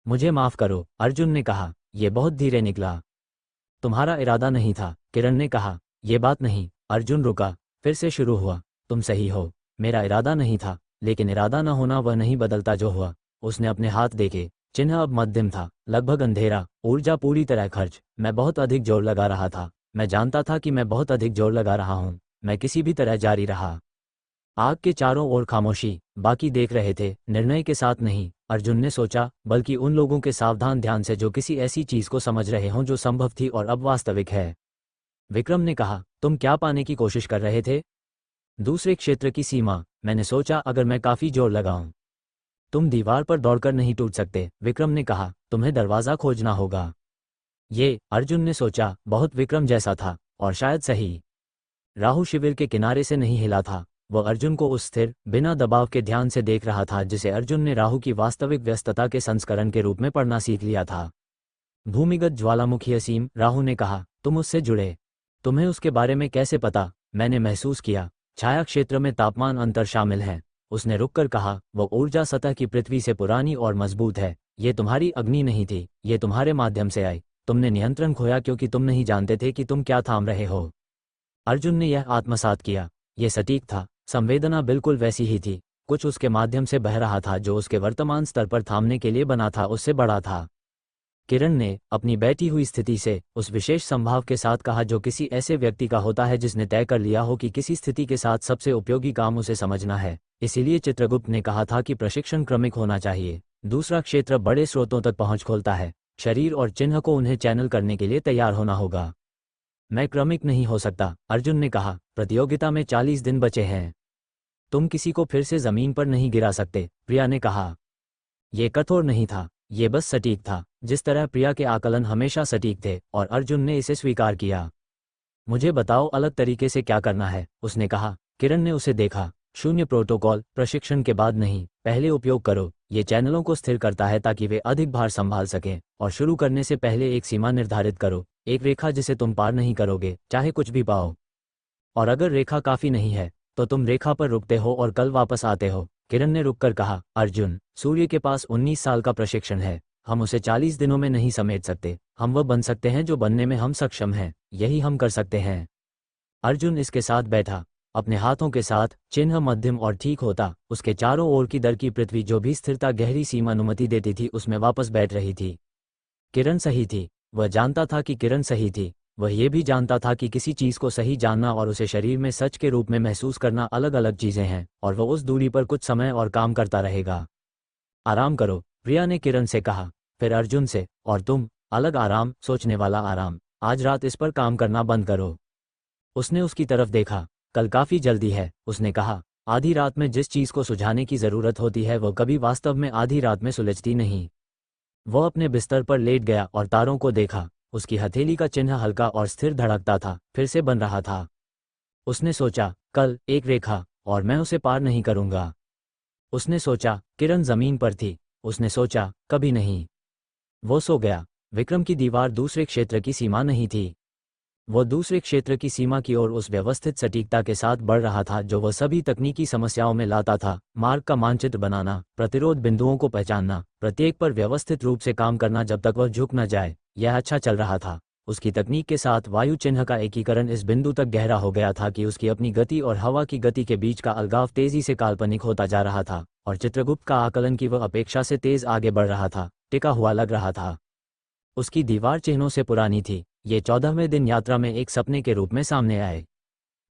मुझे माफ करो, अर्जुन ने कहा। यह बहुत धीरे निकला। तुम्हारा इरादा नहीं था, किरण ने कहा। यह बात नहीं। अर्जुन रुका, फिर से शुरू हुआ। तुम सही हो, मेरा इरादा नहीं था, लेकिन इरादा न होना वह नहीं बदलता जो हुआ। उसने अपने हाथ देखे। चिन्ह अब मध्यम था, लगभग अंधेरा। ऊर्जा पूरी तरह खर्च। मैं बहुत अधिक जोर लगा रहा था। मैं जानता था कि मैं बहुत अधिक जोर लगा रहा हूं। मैं किसी भी तरह जारी रहा। आग के चारों ओर खामोशी। बाकी देख रहे थे, निर्णय के साथ नहीं, अर्जुन ने सोचा, बल्कि उन लोगों के सावधान ध्यान से जो किसी ऐसी चीज को समझ रहे हों जो संभव थी और अब वास्तविक है। विक्रम ने कहा, तुम क्या पाने की कोशिश कर रहे थे? दूसरे क्षेत्र की सीमा। मैंने सोचा अगर मैं काफी जोर लगाऊं। तुम दीवार पर दौड़कर नहीं टूट सकते, विक्रम ने कहा। तुम्हें दरवाजा खोजना होगा। ये, अर्जुन ने सोचा, बहुत विक्रम जैसा था, और शायद सही। राहु शिविर के किनारे से नहीं हिला था। वह अर्जुन को उस स्थिर, बिना दबाव के ध्यान से देख रहा था जिसे अर्जुन ने राहु की वास्तविक व्यस्तता के संस्करण के रूप में पढ़ना सीख लिया था। भूमिगत ज्वालामुखी असीम, राहु ने कहा, तुम उससे जुड़े? तुम्हें उसके बारे में कैसे पता? मैंने महसूस किया, छाया क्षेत्र में तापमान अंतर शामिल है। उसने रुककर कहा, वो ऊर्जा सतह की पृथ्वी से पुरानी और मजबूत है। ये तुम्हारी अग्नि नहीं थी, ये तुम्हारे माध्यम से आई। तुमने नियंत्रण खोया क्योंकि तुम नहीं जानते थे कि तुम क्या थाम रहे हो। अर्जुन ने यह आत्मसात किया। ये सटीक था, संवेदना बिल्कुल वैसी ही थी। कुछ उसके माध्यम से बह रहा था जो उसके वर्तमान स्तर पर थामने के लिए बना था, उससे बड़ा था। किरण ने अपनी बैठी हुई स्थिति से उस विशेष संभाव के साथ कहा जो किसी ऐसे व्यक्ति का होता है जिसने तय कर लिया हो कि किसी स्थिति के साथ सबसे उपयोगी काम उसे समझना है। इसीलिए चित्रगुप्त ने कहा था कि प्रशिक्षण क्रमिक होना चाहिए। दूसरा क्षेत्र बड़े स्रोतों तक पहुंच खोलता है। शरीर और चिन्ह को उन्हें चैनल करने के लिए तैयार होना होगा। मैं क्रमिक नहीं हो सकता, अर्जुन ने कहा। प्रतियोगिता में 40 दिन बचे हैं। तुम किसी को फिर से जमीन पर नहीं गिरा सकते, प्रिया ने कहा। ये कठोर नहीं था, ये बस सटीक था, जिस तरह प्रिया के आकलन हमेशा सटीक थे, और अर्जुन ने इसे स्वीकार किया। मुझे बताओ अलग तरीके से क्या करना है, उसने कहा। किरण ने उसे देखा। शून्य प्रोटोकॉल, प्रशिक्षण के बाद नहीं, पहले उपयोग करो। ये चैनलों को स्थिर करता है ताकि वे अधिक भार संभाल सकें। और शुरू करने से पहले एक सीमा निर्धारित करो, एक रेखा जिसे तुम पार नहीं करोगे, चाहे कुछ भी पाओ। और अगर रेखा काफी नहीं है तो तुम रेखा पर रुकते हो और कल वापस आते हो। किरण ने रुककर कहा, अर्जुन, सूर्य के पास 19 साल का प्रशिक्षण है। हम उसे 40 दिनों में नहीं समेट सकते। हम वह बन सकते हैं जो बनने में हम सक्षम हैं। यही हम कर सकते हैं। अर्जुन इसके साथ बैठा, अपने हाथों के साथ चिन्ह मध्यम और ठीक होता। उसके चारों ओर की दर की पृथ्वी जो भी स्थिरता गहरी सीमा अनुमति देती थी उसमें वापस बैठ रही थी। किरण सही थी। वह जानता था कि किरण सही थी। वह ये भी जानता था कि किसी चीज को सही जानना और उसे शरीर में सच के रूप में महसूस करना अलग अलग चीजें हैं, और वह उस दूरी पर कुछ समय और काम करता रहेगा। आराम करो, प्रिया ने किरण से कहा। फिर अर्जुन से, और तुम? अलग आराम, सोचने वाला आराम। आज रात इस पर काम करना बंद करो। उसने उसकी तरफ देखा। कल काफी जल्दी है, उसने कहा। आधी रात में जिस चीज को सुझाने की जरूरत होती है वह कभी वास्तव में आधी रात में सुलझती नहीं। वह अपने बिस्तर पर लेट गया और तारों को देखा। उसकी हथेली का चिन्ह हल्का और स्थिर धड़कता था, फिर से बन रहा था। उसने सोचा, कल एक रेखा, और मैं उसे पार नहीं करूंगा। उसने सोचा, किरण जमीन पर थी। उसने सोचा, कभी नहीं। वो सो गया। विक्रम की दीवार दूसरे क्षेत्र की सीमा नहीं थी। वो दूसरे क्षेत्र की सीमा की ओर उस व्यवस्थित सटीकता के साथ बढ़ रहा था जो वह सभी तकनीकी समस्याओं में लाता था। मार्ग का मानचित्र बनाना, प्रतिरोध बिंदुओं को पहचानना, प्रत्येक पर व्यवस्थित रूप से काम करना जब तक वह झुक न जाए। यह अच्छा चल रहा था। उसकी तकनीक के साथ वायु चिन्ह का एकीकरण इस बिंदु तक गहरा हो गया था कि उसकी अपनी गति और हवा की गति के बीच का अलगाव तेजी से काल्पनिक होता जा रहा था, और चित्रगुप्त का आकलन की वह अपेक्षा से तेज आगे बढ़ रहा था, टिका हुआ लग रहा था। उसकी दीवार चिन्हों से पुरानी थी। ये 14वें दिन यात्रा में एक सपने के रूप में सामने आए।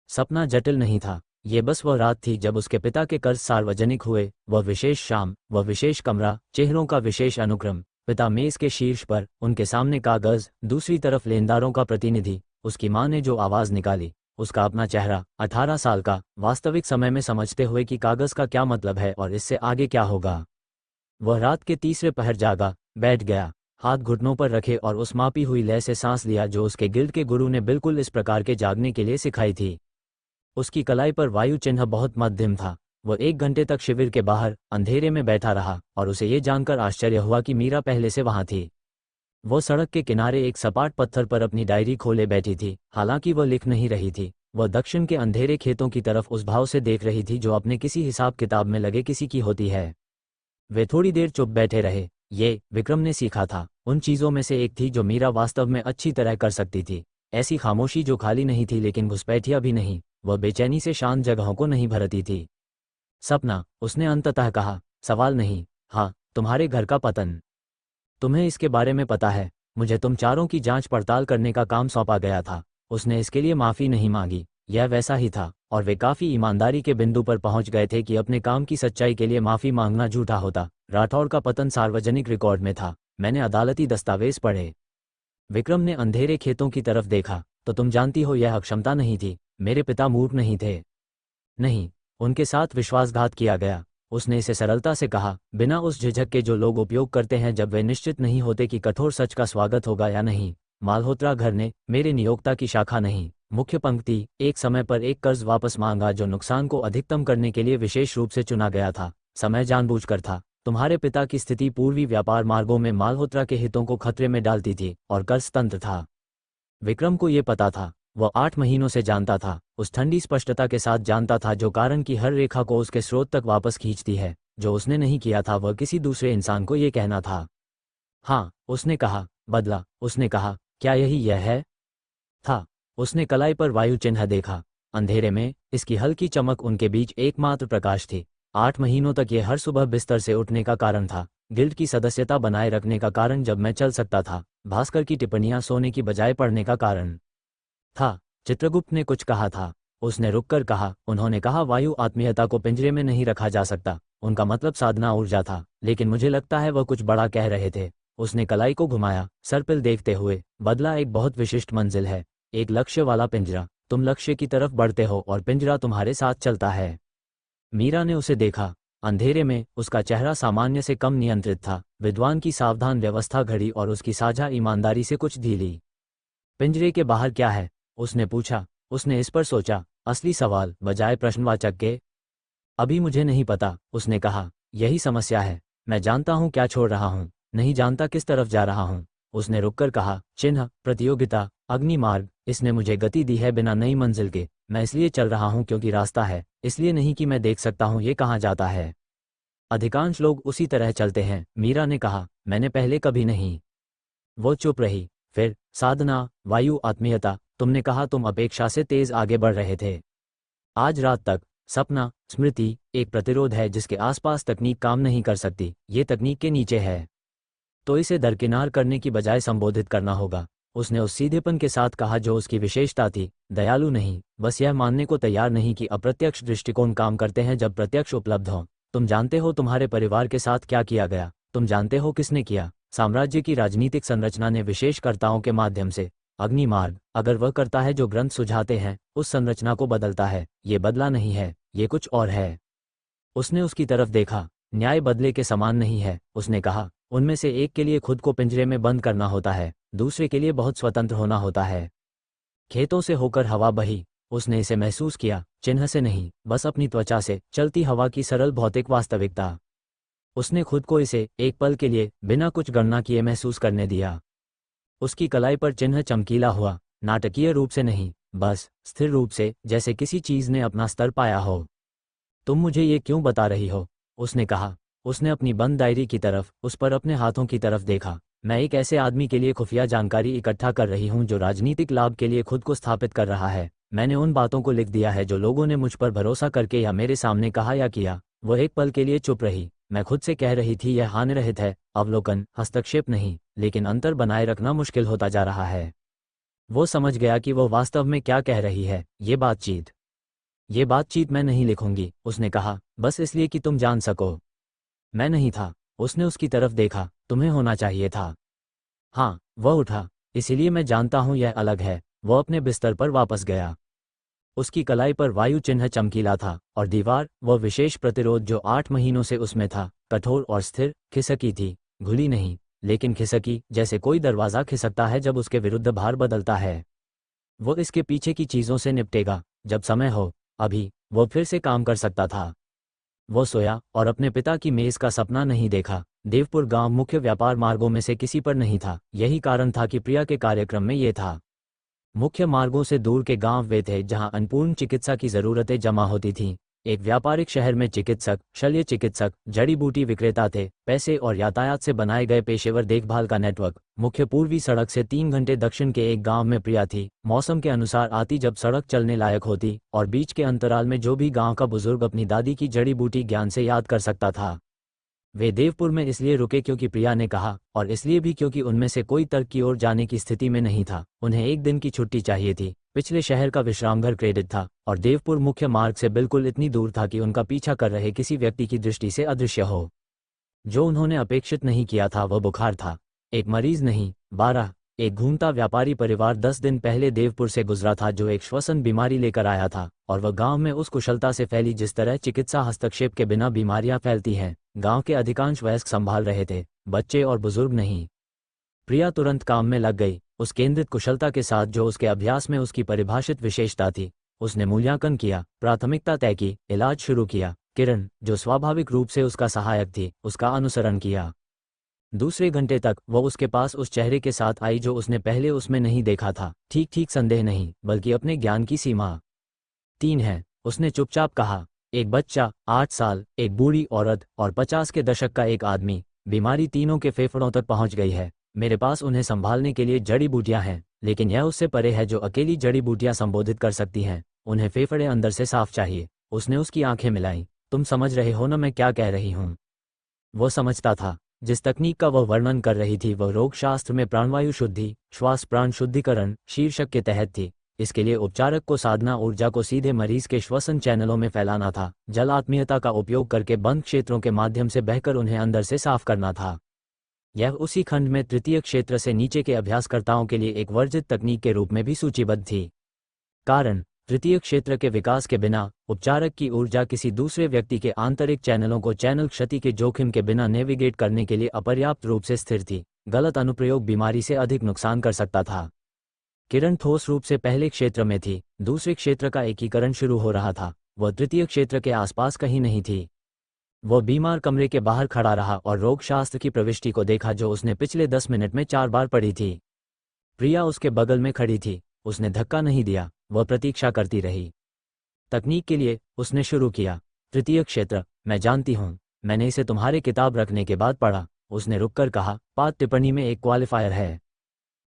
सपना जटिल नहीं था, ये बस वह रात थी जब उसके पिता के कर्ज सार्वजनिक हुए, वह विशेष शाम, वह विशेष कमरा, चेहरों का विशेष अनुक्रम। पिता मेज के शीर्ष पर, उनके सामने कागज, दूसरी तरफ लेनदारों का प्रतिनिधि। उसकी मां ने जो आवाज निकाली, उसका अपना चेहरा, 18 साल का, वास्तविक समय में समझते हुए कि कागज का क्या मतलब है और इससे आगे क्या होगा। वह रात के तीसरे पहर जागा, बैठ गया, हाथ घुटनों पर रखे और उस मापी हुई लय से सांस लिया जो उसके गिल्ड के गुरु ने बिल्कुल इस प्रकार के जागने के लिए सिखाई थी। उसकी कलाई पर वायु चिन्ह बहुत मध्यम था। वह 1 घंटे तक शिविर के बाहर अंधेरे में बैठा रहा, और उसे ये जानकर आश्चर्य हुआ कि मीरा पहले से वहां थी। वो सड़क के किनारे एक सपाट पत्थर पर अपनी डायरी खोले बैठी थी। हालांकि वह लिख नहीं रही थी। वह दक्षिण के अंधेरे खेतों की तरफ उस भाव से देख रही थी जो अपने किसी हिसाब किताब में लगे किसी की होती है। वे थोड़ी देर चुप बैठे रहे। ये विक्रम ने सीखा था, उन चीजों में से एक थी जो मीरा वास्तव में अच्छी तरह कर सकती थी। ऐसी खामोशी जो खाली नहीं थी लेकिन घुसपैठिया भी नहीं। वह बेचैनी से शांत जगहों को नहीं भरती थी। सपना, उसने अंततः कहा, सवाल नहीं। हाँ, तुम्हारे घर का पतन। तुम्हें इसके बारे में पता है। मुझे तुम चारों की जांच पड़ताल करने का काम सौंपा गया था। उसने इसके लिए माफी नहीं मांगी। यह वैसा ही था, और वे काफी ईमानदारी के बिंदु पर पहुंच गए थे कि अपने काम की सच्चाई के लिए माफी मांगना झूठा होता। राठौड़ का पतन सार्वजनिक रिकॉर्ड में था। मैंने अदालती दस्तावेज पढ़े। विक्रम ने अंधेरे खेतों की तरफ देखा। तो तुम जानती हो यह अक्षमता नहीं थी। मेरे पिता मूर्ख नहीं थे। नहीं, उनके साथ विश्वासघात किया गया। उसने इसे सरलता से कहा, बिना उस झिझक के जो लोग उपयोग करते हैं जब वे निश्चित नहीं होते कि कठोर सच का स्वागत होगा या नहीं। मालहोत्रा घर ने, मेरे नियोक्ता की शाखा नहीं। मुख्य पंक्ति, एक समय पर एक कर्ज वापस मांगा जो नुकसान को अधिकतम करने के लिए विशेष रूप से चुना गया था। समय जानबूझकर था। तुम्हारे पिता की स्थिति पूर्वी व्यापार मार्गों में मालहोत्रा के हितों को खतरे में डालती थी और कर्ज तंत्र था। विक्रम को ये पता था। वह 8 महीनों से जानता था, उस ठंडी स्पष्टता के साथ जानता था जो कारण की हर रेखा को उसके स्रोत तक वापस खींचती है। जो उसने नहीं किया था वह किसी दूसरे इंसान को ये कहना था। हाँ, उसने कहा, बदला। उसने कहा, क्या यही यह है? था। उसने कलाई पर वायु चिन्ह देखा। अंधेरे में इसकी हल्की चमक उनके बीच एकमात्र प्रकाश थी। 8 महीनों तक ये हर सुबह बिस्तर से उठने का कारण था, गिल्ड की सदस्यता बनाए रखने का कारण जब मैं चल सकता था, भास्कर की टिप्पणियां सोने की बजाय पढ़ने का कारण था। चित्रगुप्त ने कुछ कहा था। उसने रुककर कहा, उन्होंने कहा वायु आत्मीयता को पिंजरे में नहीं रखा जा सकता। उनका मतलब साधना ऊर्जा था, लेकिन मुझे लगता है वह कुछ बड़ा कह रहे थे। उसने कलाई को घुमाया, सर्पिल देखते हुए, बदला एक बहुत विशिष्ट मंजिल है, एक लक्ष्य वाला पिंजरा। तुम लक्ष्य की तरफ बढ़ते हो और पिंजरा तुम्हारे साथ चलता है। मीरा ने उसे देखा। अंधेरे में उसका चेहरा सामान्य से कम नियंत्रित था। विद्वान की सावधान व्यवस्था घड़ी और उसकी साझा ईमानदारी से कुछ ढीली। पिंजरे के बाहर क्या है? उसने पूछा। उसने इस पर सोचा, असली सवाल बजाय प्रश्नवाचक के। अभी मुझे नहीं पता, उसने कहा। यही समस्या है। मैं जानता हूं क्या छोड़ रहा हूं, नहीं जानता किस तरफ जा रहा हूं। उसने रुककर कहा, चिन्ह, प्रतियोगिता, अग्निमार्ग, इसने मुझे गति दी है बिना नई मंजिल के। मैं इसलिए चल रहा हूं क्योंकि रास्ता है, इसलिए नहीं कि मैं देख सकता हूं ये कहाँ जाता है। अधिकांश लोग उसी तरह चलते हैं, मीरा ने कहा। मैंने पहले कभी नहीं। वो चुप रही। फिर, साधना, वायु आत्मीयता, तुमने कहा तुम अपेक्षा से तेज आगे बढ़ रहे थे। आज रात तक, सपना, स्मृति, एक प्रतिरोध है जिसके आसपास तकनीक काम नहीं कर सकती। ये तकनीक के नीचे है, तो इसे दरकिनार करने की बजाय संबोधित करना होगा। उसने उस सीधेपन के साथ कहा जो उसकी विशेषता थी, दयालु नहीं, बस यह मानने को तैयार नहीं कि अप्रत्यक्ष दृष्टिकोण काम करते हैं जब प्रत्यक्ष उपलब्ध हो। तुम जानते हो तुम्हारे परिवार के साथ क्या किया गया, तुम जानते हो किसने किया। साम्राज्य की राजनीतिक संरचना ने विशेषकर्ताओं के माध्यम से। अग्निमार्ग, अगर वह करता है जो ग्रंथ सुझाते हैं, उस संरचना को बदलता है। ये बदला नहीं है, ये कुछ और है। उसने उसकी तरफ देखा। न्याय बदले के समान नहीं है, उसने कहा। उनमें से एक के लिए खुद को पिंजरे में बंद करना होता है, दूसरे के लिए बहुत स्वतंत्र होना होता है। खेतों से होकर हवा बही। उसने इसे महसूस किया, चिन्ह से नहीं, बस अपनी त्वचा से, चलती हवा की सरल भौतिक वास्तविकता। उसने खुद को इसे एक पल के लिए बिना कुछ गणना किए महसूस करने दिया। उसकी कलाई पर चिन्ह चमकीला हुआ, नाटकीय रूप से नहीं, बस स्थिर रूप से, जैसे किसी चीज ने अपना स्तर पाया हो। तुम मुझे ये क्यों बता रही हो? उसने कहा। उसने अपनी बंद डायरी की तरफ, उस पर अपने हाथों की तरफ देखा। मैं एक ऐसे आदमी के लिए खुफिया जानकारी इकट्ठा कर रही हूं जो राजनीतिक लाभ के लिए खुद को स्थापित कर रहा है। मैंने उन बातों को लिख दिया है जो लोगों ने मुझ पर भरोसा करके या मेरे सामने कहा या किया। वह एक पल के लिए चुप रही। मैं खुद से कह रही थी यह हानिरहित है, अवलोकन, हस्तक्षेप नहीं, लेकिन अंतर बनाए रखना मुश्किल होता जा रहा है। वो समझ गया कि वो वास्तव में क्या कह रही है। ये बातचीत मैं नहीं लिखूंगी, उसने कहा, बस इसलिए कि तुम जान सको। मैं नहीं था। उसने उसकी तरफ देखा। तुम्हें होना चाहिए था। हाँ, वह उठा। इसीलिए मैं जानता हूं यह अलग है। वह अपने बिस्तर पर वापस गया। उसकी कलाई पर वायु चिन्ह चमकीला था, और दीवार, वह विशेष प्रतिरोध जो 8 महीनों से उसमें था, कठोर और स्थिर, खिसकी थी। घुली नहीं, लेकिन खिसकी, जैसे कोई दरवाजा खिसकता है जब उसके विरुद्ध भार बदलता है। वो इसके पीछे की चीज़ों से निपटेगा, जब समय हो। अभी, वो फिर से काम कर सकता था। वो सोया और अपने पिता की मेज का सपना नहीं देखा। देवपुर गांव मुख्य व्यापार मार्गों में से किसी पर नहीं था। यही कारण था कि प्रिया के कार्यक्रम में ये था। मुख्य मार्गों से दूर के गांव वे थे जहां अन्नपूर्ण चिकित्सा की ज़रूरतें जमा होती थीं। एक व्यापारिक शहर में चिकित्सक, शल्य चिकित्सक, जड़ी बूटी विक्रेता थे। पैसे और यातायात से बनाए गए पेशेवर देखभाल का नेटवर्क। मुख्य पूर्वी सड़क से 3 घंटे दक्षिण के एक गांव में प्रिया थी। मौसम के अनुसार आती जब सड़क चलने लायक होती, और बीच के अंतराल में जो भी गांव का बुजुर्ग अपनी दादी की जड़ी बूटी ज्ञान से याद कर सकता था। वे देवपुर में इसलिए रुके क्योंकि प्रिया ने कहा, और इसलिए भी क्योंकि उनमें से कोई तर्क की ओर जाने की स्थिति में नहीं था। उन्हें एक दिन की छुट्टी चाहिए थी। पिछले शहर का विश्रामघर क्रेडिट था, और देवपुर मुख्य मार्ग से बिल्कुल इतनी दूर था कि उनका पीछा कर रहे किसी व्यक्ति की दृष्टि से अदृश्य हो। जो उन्होंने अपेक्षित नहीं किया था वह बुखार था। एक मरीज नहीं, 12। एक घूमता व्यापारी परिवार 10 दिन पहले देवपुर से गुजरा था जो एक श्वसन बीमारी लेकर आया था, और वह गांव में उस कुशलता से फैली जिस तरह चिकित्सा हस्तक्षेप के बिना बीमारियां फैलती हैं। गांव के अधिकांश वयस्क संभाल रहे थे, बच्चे और बुजुर्ग नहीं। प्रिया तुरंत काम में लग गई, उस केंद्रित कुशलता के साथ जो उसके अभ्यास में उसकी परिभाषित विशेषता थी। उसने मूल्यांकन किया, प्राथमिकता तय की, इलाज शुरू किया। किरण, जो स्वाभाविक रूप से उसका सहायक थी, उसका अनुसरण किया। दूसरे घंटे तक वह उसके पास उस चेहरे के साथ आई जो उसने पहले उसमें नहीं देखा था। ठीक ठीक, संदेह नहीं, बल्कि अपने ज्ञान की सीमा 3 है, उसने चुपचाप कहा। एक बच्चा, 8 साल, एक बूढ़ी औरत और 50 के दशक का एक आदमी। बीमारी तीनों के फेफड़ों तक पहुंच गई है। मेरे पास उन्हें संभालने के लिए जड़ी बूटियां हैं, लेकिन यह उससे परे है जो अकेली जड़ी बूटियां संबोधित कर सकती हैं। उन्हें फेफड़े अंदर से साफ चाहिए। उसने उसकी आंखें मिलाई। तुम समझ रहे हो ना मैं क्या कह रही हूँ? वो समझता था। जिस तकनीक का वह वर्णन कर रही थी वह रोगशास्त्र में प्राणवायु शुद्धि, श्वास प्राण शुद्धिकरण शीर्षक के तहत थी। इसके लिए उपचारक को साधना ऊर्जा को सीधे मरीज के श्वसन चैनलों में फैलाना था। जल आत्मीयता का उपयोग करके बंद क्षेत्रों के माध्यम से बहकर उन्हें अंदर से साफ करना था। यह उसी खंड में तृतीय क्षेत्र से नीचे के अभ्यासकर्ताओं के लिए एक वर्जित तकनीक के रूप में भी सूचीबद्ध थी। कारण, तृतीय क्षेत्र के विकास के बिना उपचारक की ऊर्जा किसी दूसरे व्यक्ति के आंतरिक चैनलों को चैनल क्षति के जोखिम के बिना नेविगेट करने के लिए अपर्याप्त रूप से स्थिर थी। गलत अनुप्रयोग बीमारी से अधिक नुकसान कर सकता था। किरण ठोस रूप से पहले क्षेत्र में थी, दूसरे क्षेत्र का एकीकरण शुरू हो रहा था। वह तृतीय क्षेत्र के आसपास कहीं नहीं थी। वह बीमार कमरे के बाहर खड़ा रहा और रोगशास्त्र की प्रविष्टि को देखा जो उसने पिछले 10 मिनट में 4 बार पढ़ी थी। प्रिया उसके बगल में खड़ी थी। उसने धक्का नहीं दिया, वह प्रतीक्षा करती रही। तकनीक के लिए उसने शुरू किया। तृतीय क्षेत्र, मैं जानती हूँ, मैंने इसे तुम्हारे किताब रखने के बाद पढ़ा। उसने रुककर कहा, पाठ टिप्पणी में एक क्वालिफायर है।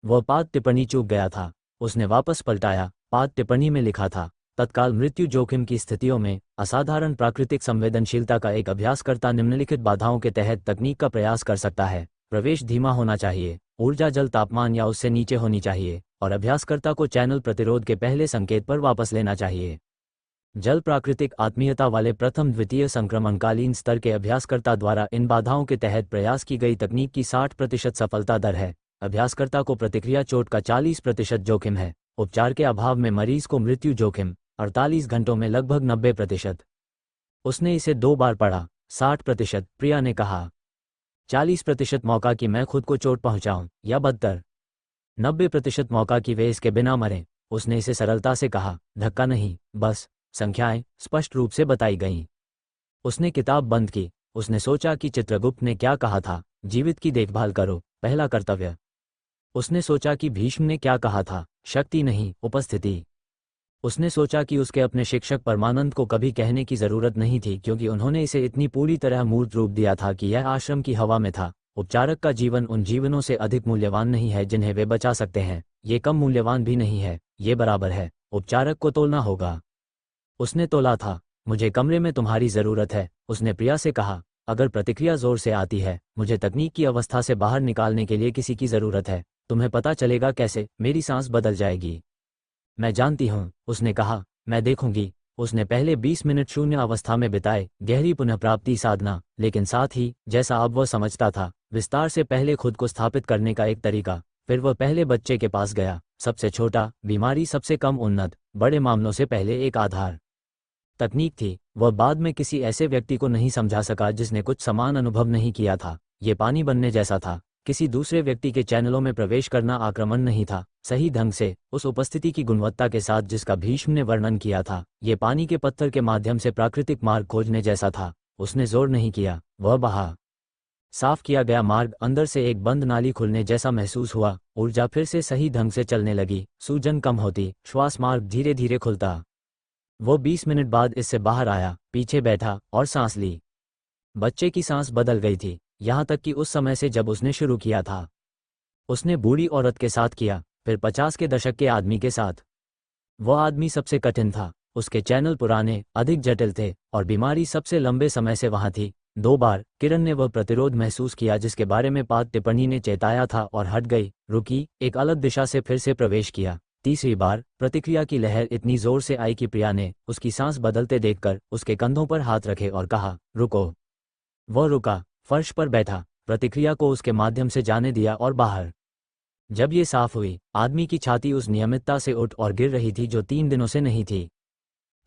वह पाठ टिप्पणी चूक गया था। उसने वापस पलटाया। पाठ टिप्पणी में लिखा था, तत्काल मृत्यु जोखिम की स्थितियों में असाधारण प्राकृतिक संवेदनशीलता का एक अभ्यासकर्ता निम्नलिखित बाधाओं के तहत तकनीक का प्रयास कर सकता है। प्रवेश धीमा होना चाहिए, ऊर्जा जल तापमान या उससे नीचे होनी चाहिए, और अभ्यासकर्ता को चैनल प्रतिरोध के पहले संकेत पर वापस लेना चाहिए। जल प्राकृतिक आत्मीयता वाले प्रथम द्वितीय संक्रमणकालीन स्तर के अभ्यासकर्ता द्वारा इन बाधाओं के तहत प्रयास की गई तकनीक की 60% सफलता दर है। अभ्यासकर्ता को प्रतिक्रिया चोट का 40% जोखिम है। उपचार के अभाव में मरीज को मृत्यु जोखिम 48 घंटों में लगभग 90%। उसने इसे 2 बार पढ़ा। 60%, प्रिया ने कहा। 40% मौका कि मैं खुद को चोट पहुंचाऊं, या बदतर 90% मौका कि वे इसके बिना मरें। उसने इसे सरलता से कहा, धक्का नहीं, बस संख्याएं स्पष्ट रूप से बताई गईं। उसने किताब बंद की। उसने सोचा कि चित्रगुप्त ने क्या कहा था, जीवित की देखभाल करो, पहला कर्तव्य। उसने सोचा कि भीष्म ने क्या कहा था, शक्ति नहीं, उपस्थिति। उसने सोचा कि उसके अपने शिक्षक परमानंद को कभी कहने की जरूरत नहीं थी क्योंकि उन्होंने इसे इतनी पूरी तरह मूर्त रूप दिया था कि यह आश्रम की हवा में था। उपचारक का जीवन उन जीवनों से अधिक मूल्यवान नहीं है जिन्हें वे बचा सकते हैं। ये कम मूल्यवान भी नहीं है, ये बराबर है। उपचारक को तोलना होगा। उसने तोला था। मुझे कमरे में तुम्हारी जरूरत है, उसने प्रिया से कहा। अगर प्रतिक्रिया जोर से आती है, मुझे तकनीक की अवस्था से बाहर निकालने के लिए किसी की जरूरत है। तुम्हें पता चलेगा कैसे? मेरी सांस बदल जाएगी। मैं जानती हूँ, उसने कहा, मैं देखूंगी। उसने पहले 20 मिनट शून्य अवस्था में बिताए, गहरी पुनःप्राप्ति साधना, लेकिन साथ ही, जैसा अब वह समझता था, विस्तार से पहले खुद को स्थापित करने का एक तरीका। फिर वह पहले बच्चे के पास गया, सबसे छोटा, बीमारी सबसे कम उन्नत, बड़े मामलों से पहले एक आधार तकनीक थी। वह बाद में किसी ऐसे व्यक्ति को नहीं समझा सका जिसने कुछ समान अनुभव नहीं किया था। ये पानी बनने जैसा था। किसी दूसरे व्यक्ति के चैनलों में प्रवेश करना आक्रमण नहीं था, सही ढंग से, उस उपस्थिति की गुणवत्ता के साथ जिसका भीष्म ने वर्णन किया था। ये पानी के पत्थर के माध्यम से प्राकृतिक मार्ग खोजने जैसा था। उसने जोर नहीं किया, वह बहा। साफ किया गया मार्ग अंदर से एक बंद नाली खुलने जैसा महसूस हुआ। ऊर्जा फिर से सही ढंग से चलने लगी, सूजन कम होती, श्वास मार्ग धीरे धीरे खुलता। वो 20 मिनट बाद इससे बाहर आया, पीछे बैठा और सांस ली। बच्चे की सांस बदल गई थी, यहाँ तक कि उस समय से जब उसने शुरू किया था। उसने बूढ़ी औरत के साथ किया, फिर 50 के दशक के आदमी के साथ। वह आदमी सबसे कठिन था। उसके चैनल पुराने, अधिक जटिल थे, और बीमारी सबसे लंबे समय से वहां थी। 2 बार किरण ने वह प्रतिरोध महसूस किया जिसके बारे में पाठ टिप्पणी ने चेताया था और हट गई, रुकी, एक अलग दिशा से फिर से प्रवेश किया। तीसरी बार प्रतिक्रिया की लहर इतनी जोर से आई कि प्रिया ने उसकी सांस बदलते देखकर उसके कंधों पर हाथ रखे और कहा, रुको। वह रुका, फर्श पर बैठा, प्रतिक्रिया को उसके माध्यम से जाने दिया और बाहर। जब ये साफ हुई, आदमी की छाती उस नियमितता से उठ और गिर रही थी जो 3 दिनों से नहीं थी।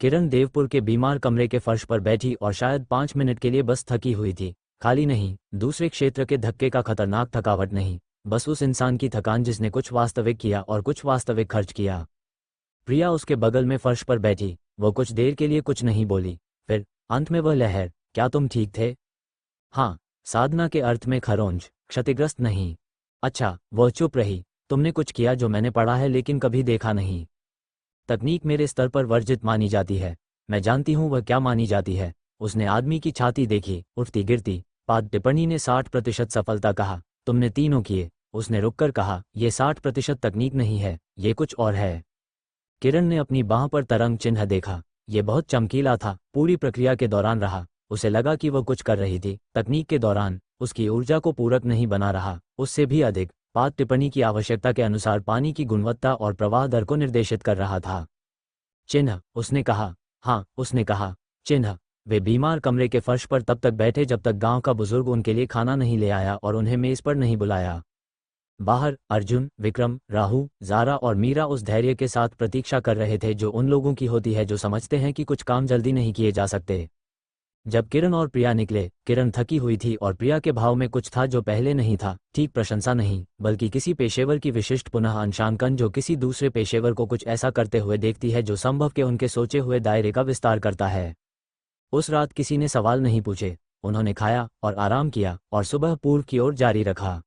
किरण देवपुर के बीमार कमरे के फर्श पर बैठी और शायद 5 मिनट के लिए बस थकी हुई थी। खाली नहीं, दूसरे क्षेत्र के धक्के का खतरनाक थकावट नहीं, बस उस इंसान की थकान जिसने कुछ वास्तविक किया और कुछ वास्तविक खर्च किया। प्रिया उसके बगल में फर्श पर बैठी। वो कुछ देर के लिए कुछ नहीं बोली। फिर अंत में वह लहर, क्या तुम ठीक थे? हाँ, साधना के अर्थ में खरोंच, क्षतिग्रस्त नहीं। अच्छा, वह चुप रही। तुमने कुछ किया जो मैंने पढ़ा है लेकिन कभी देखा नहीं। तकनीक मेरे स्तर पर वर्जित मानी जाती है। मैं जानती हूँ वह क्या मानी जाती है। उसने आदमी की छाती देखी, उठती गिरती। पाद टिप्पणी ने 60% सफलता कहा। तुमने तीनों किए। उसने रुककर कहा, ये 60% तकनीक नहीं है, ये कुछ और है। किरण ने अपनी बांह पर तरंग चिन्ह देखा। ये बहुत चमकीला था, पूरी प्रक्रिया के दौरान रहा। उसे लगा कि वह कुछ कर रही थी, तकनीक के दौरान, उसकी ऊर्जा को पूरक नहीं बना रहा, उससे भी अधिक, पाद टिप्पणी की आवश्यकता के अनुसार पानी की गुणवत्ता और प्रवाह दर को निर्देशित कर रहा था। चिन्ह, उसने कहा। हाँ, उसने कहा, चिन्ह। वे बीमार कमरे के फर्श पर तब तक बैठे जब तक गांव का बुजुर्ग उनके लिए खाना नहीं ले आया और उन्हें मेज पर नहीं बुलाया। बाहर अर्जुन, विक्रम, राहु, ज़ारा और मीरा उस धैर्य के साथ प्रतीक्षा कर रहे थे जो उन लोगों की होती है जो समझते हैं कि कुछ काम जल्दी नहीं किए जा सकते। जब किरण और प्रिया निकले, किरण थकी हुई थी और प्रिया के भाव में कुछ था जो पहले नहीं था, ठीक प्रशंसा नहीं, बल्कि किसी पेशेवर की विशिष्ट पुनः अंशांकन जो किसी दूसरे पेशेवर को कुछ ऐसा करते हुए देखती है जो संभव के उनके सोचे हुए दायरे का विस्तार करता है। उस रात किसी ने सवाल नहीं पूछे। उन्होंने खाया और आराम किया और सुबह पूर्व की ओर जारी रखा।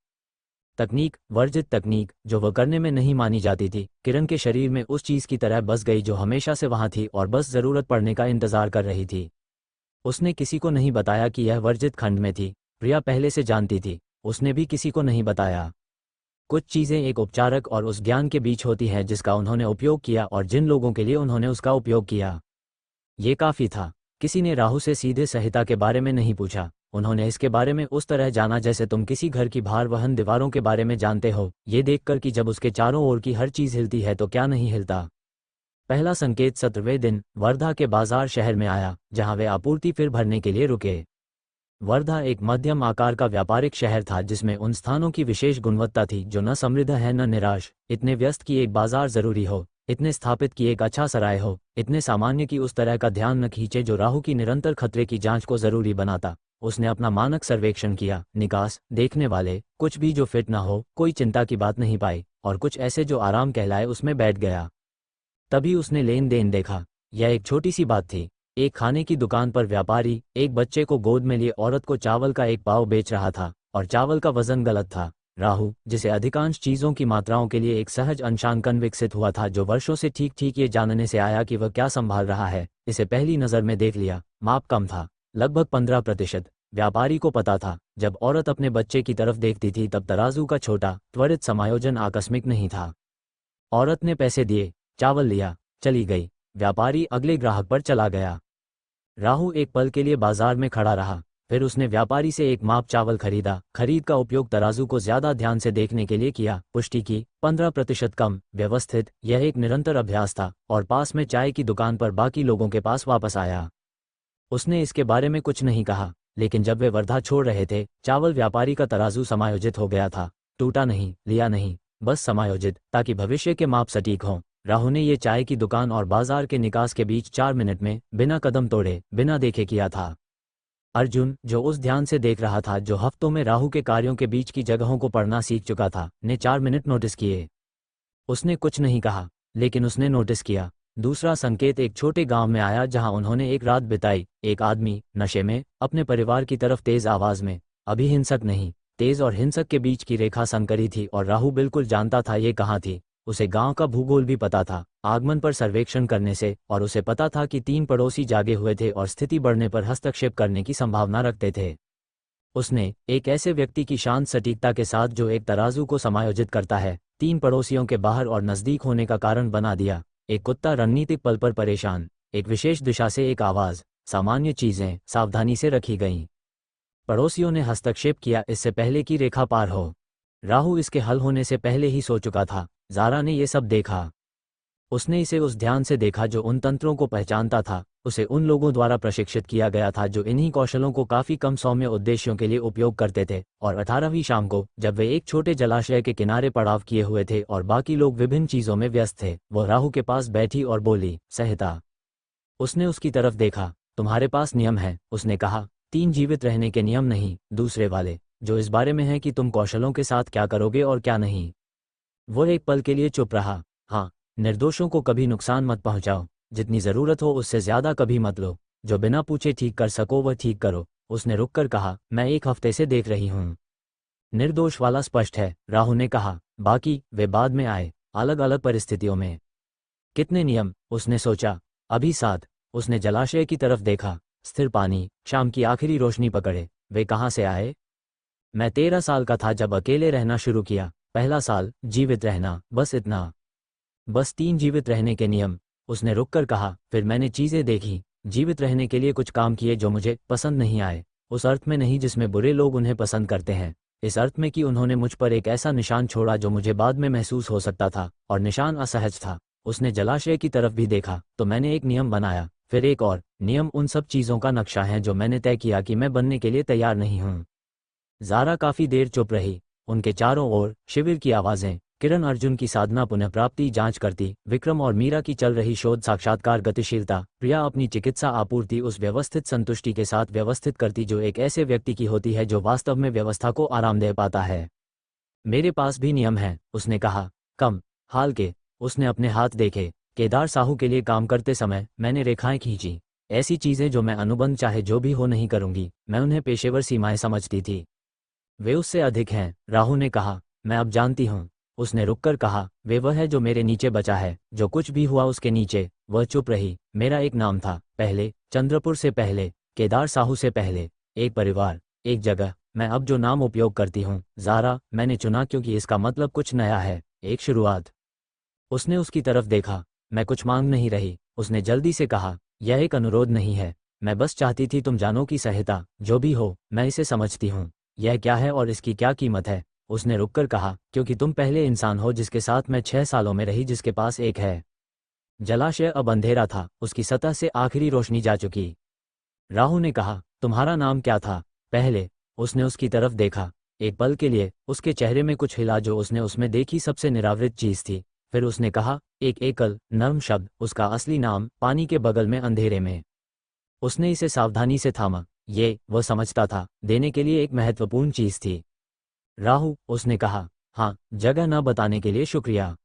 तकनीक, वर्जित तकनीक, जो वह करने में नहीं मानी जाती थी, किरण के शरीर में उस चीज की तरह बस गई जो हमेशा से वहां थी और बस जरूरत पड़ने का इंतजार कर रही थी। उसने किसी को नहीं बताया कि यह वर्जित खंड में थी। प्रिया पहले से जानती थी, उसने भी किसी को नहीं बताया। कुछ चीजें एक उपचारक और उस ज्ञान के बीच होती हैं जिसका उन्होंने उपयोग किया और जिन लोगों के लिए उन्होंने उसका उपयोग किया। ये काफी था। किसी ने राहु से सीधे संहिता के बारे में नहीं पूछा। उन्होंने इसके बारे में उस तरह जाना जैसे तुम किसी घर की भार वहन दीवारों के बारे में जानते हो, ये देखकर कि जब उसके चारों ओर की हर चीज हिलती है तो क्या नहीं हिलता। पहला संकेत 17वें दिन वर्धा के बाजार शहर में आया, जहां वे आपूर्ति फिर भरने के लिए रुके। वर्धा एक मध्यम आकार का व्यापारिक शहर था जिसमें उन स्थानों की विशेष गुणवत्ता थी जो न समृद्ध है न निराश, इतने व्यस्त कि एक बाजार जरूरी हो, इतने स्थापित कि एक अच्छा सराय हो, इतने सामान्य कि उस तरह का ध्यान न खींचे जो राहु की निरंतर खतरे की जांच को जरूरी बनाता। उसने अपना मानक सर्वेक्षण किया, निकास देखने वाले, कुछ भी जो फिट न हो, कोई चिंता की बात नहीं पाई, और कुछ ऐसे जो आराम कहलाए उसमें बैठ गया। तभी उसने लेन देन देखा। यह एक छोटी सी बात थी। एक खाने की दुकान पर व्यापारी एक बच्चे को गोद में लिए औरत को चावल का एक पाव बेच रहा था, और चावल का वजन गलत था। राहु, जिसे अधिकांश चीजों की मात्राओं के लिए एक सहज अंशांकन विकसित हुआ था जो वर्षों से ठीक ठीक ये जानने से आया कि वह क्या संभाल रहा है, इसे पहली नजर में देख लिया। माप कम था, लगभग 15%। व्यापारी को पता था, जब औरत अपने बच्चे की तरफ देखती थी तब तराजू का छोटा त्वरित समायोजन आकस्मिक नहीं था। औरत ने पैसे दिए, चावल लिया, चली गई। व्यापारी अगले ग्राहक पर चला गया। राहु एक पल के लिए बाजार में खड़ा रहा, फिर उसने व्यापारी से एक माप चावल खरीदा। खरीद का उपयोग तराजू को ज्यादा ध्यान से देखने के लिए किया, पुष्टि की, 15% कम, व्यवस्थित। यह एक निरंतर अभ्यास था, और पास में चाय की दुकान पर बाकी लोगों के पास वापस आया। उसने इसके बारे में कुछ नहीं कहा, लेकिन जब वे वर्धा छोड़ रहे थे, चावल व्यापारी का तराजू समायोजित हो गया था। टूटा नहीं, लिया नहीं, बस समायोजित, ताकि भविष्य के माप सटीक हों। राहु ने ये चाय की दुकान और बाजार के निकास के बीच 4 मिनट में, बिना कदम तोड़े, बिना देखे किया था। अर्जुन, जो उस ध्यान से देख रहा था जो हफ्तों में राहु के कार्यों के बीच की जगहों को पढ़ना सीख चुका था, ने 4 मिनट नोटिस किए। उसने कुछ नहीं कहा, लेकिन उसने नोटिस किया। दूसरा संकेत एक छोटे गांव में आया जहां उन्होंने एक रात बिताई। एक आदमी, नशे में, अपने परिवार की तरफ तेज आवाज में, अभी हिंसक नहीं, तेज और हिंसक के बीच की रेखा संकरी थी और राहु बिल्कुल जानता था ये कहाँ थी। उसे गांव का भूगोल भी पता था, आगमन पर सर्वेक्षण करने से, और उसे पता था कि 3 पड़ोसी जागे हुए थे और स्थिति बढ़ने पर हस्तक्षेप करने की संभावना रखते थे। उसने एक ऐसे व्यक्ति की शांत सटीकता के साथ जो एक तराजू को समायोजित करता है, 3 पड़ोसियों के बाहर और नजदीक होने का कारण बना दिया। एक कुत्ता रणनीतिक पल पर परेशान, एक विशेष दिशा से एक आवाज, सामान्य चीजें सावधानी से रखी गईं। पड़ोसियों ने हस्तक्षेप किया इससे पहले कि रेखा पार हो। राहु इसके हल होने से पहले ही सो चुका था। ज़ारा ने ये सब देखा। उसने इसे उस ध्यान से देखा जो उन तंत्रों को पहचानता था। उसे उन लोगों द्वारा प्रशिक्षित किया गया था जो इन्हीं कौशलों को काफी कम सौम्य उद्देश्यों के लिए उपयोग करते थे। और 18वीं शाम को, जब वे एक छोटे जलाशय के किनारे पड़ाव किए हुए थे और बाकी लोग विभिन्न चीजों में व्यस्त थे, वो राहु के पास बैठी और बोली, संहिता। उसने उसकी तरफ देखा। तुम्हारे पास नियम है, उसने कहा, 3 जीवित रहने के नियम नहीं, दूसरे वाले, जो इस बारे में है कि तुम कौशलों के साथ क्या करोगे और क्या नहीं। वो एक पल के लिए चुप रहा। हाँ, निर्दोषों को कभी नुकसान मत पहुंचाओ, जितनी जरूरत हो उससे ज्यादा कभी मत लो। जो बिना पूछे ठीक कर सको वह ठीक करो। उसने रुककर कहा, मैं 1 हफ्ते से देख रही हूँ। निर्दोष वाला स्पष्ट है, राहु ने कहा, बाकी वे बाद में आए, अलग अलग परिस्थितियों में। कितने नियम, उसने सोचा। अभी 7। उसने जलाशय की तरफ देखा, स्थिर पानी, शाम की आखिरी रोशनी पकड़े। वे कहाँ से आए? मैं 13 साल का था जब अकेले रहना शुरू किया। पहला साल, जीवित रहना, बस इतना। बस 3 जीवित रहने के नियम। उसने रुककर कहा, फिर मैंने चीज़ें देखी, जीवित रहने के लिए कुछ काम किए जो मुझे पसंद नहीं आए। उस अर्थ में नहीं जिसमें बुरे लोग उन्हें पसंद करते हैं, इस अर्थ में कि उन्होंने मुझ पर एक ऐसा निशान छोड़ा जो मुझे बाद में महसूस हो सकता था, और निशान असहज था। उसने जलाशय की तरफ भी देखा, तो मैंने एक नियम बनाया, फिर एक और। नियम उन सब चीज़ों का नक्शा है जो मैंने तय किया कि मैं बनने के लिए तैयार नहीं हूँ। ज़ारा काफ़ी देर चुप रही। उनके चारों ओर शिविर की आवाज़ें, किरण अर्जुन की साधना पुनः प्राप्ति जांच करती, विक्रम और मीरा की चल रही शोध साक्षात्कार गतिशीलता, प्रिया अपनी चिकित्सा आपूर्ति उस व्यवस्थित संतुष्टि के साथ व्यवस्थित करती जो एक ऐसे व्यक्ति की होती है जो वास्तव में व्यवस्था को आरामदेह पाता है। मेरे पास भी नियम हैं, उसने कहा। कम हाल के। उसने अपने हाथ देखे। केदार साहू के लिए काम करते समय मैंने रेखाएं खींची, ऐसी चीज़ें जो मैं अनुबंध चाहे जो भी हो नहीं करूंगी। मैं उन्हें पेशेवर सीमाएं समझती थी। वे उससे अधिक हैं, राहु ने कहा। मैं अब जानती हूँ। उसने रुककर कहा, वे वह है जो मेरे नीचे बचा है, जो कुछ भी हुआ उसके नीचे। वह चुप रही। मेरा एक नाम था, पहले, चंद्रपुर से पहले, केदार साहू से पहले, एक परिवार, एक जगह। मैं अब जो नाम उपयोग करती हूँ, ज़ारा, मैंने चुना क्योंकि इसका मतलब कुछ नया है, एक शुरुआत। उसने उसकी तरफ देखा। मैं कुछ मांग नहीं रही, उसने जल्दी से कहा। यह एक अनुरोध नहीं है, मैं बस चाहती थी तुम जानो कि संहिता, जो भी हो, मैं इसे समझती हूँ। यह क्या है और इसकी क्या कीमत है? उसने रुककर कहा, क्योंकि तुम पहले इंसान हो जिसके साथ मैं 6 सालों में रही जिसके पास एक है। जलाशय अब अंधेरा था, उसकी सतह से आखिरी रोशनी जा चुकी। राहु ने कहा, तुम्हारा नाम क्या था? पहले। उसने उसकी तरफ देखा। एक पल के लिए उसके चेहरे में कुछ हिला जो उसने उसमें देखी सबसे निरावृत चीज थी। फिर उसने कहा, एक एकल नर्म शब्द, उसका असली नाम, पानी के बगल में अंधेरे में। उसने इसे सावधानी से थामा। ये, वह समझता था, देने के लिए एक महत्वपूर्ण चीज थी। राहु, उसने कहा। हाँ, जगह न बताने के लिए शुक्रिया।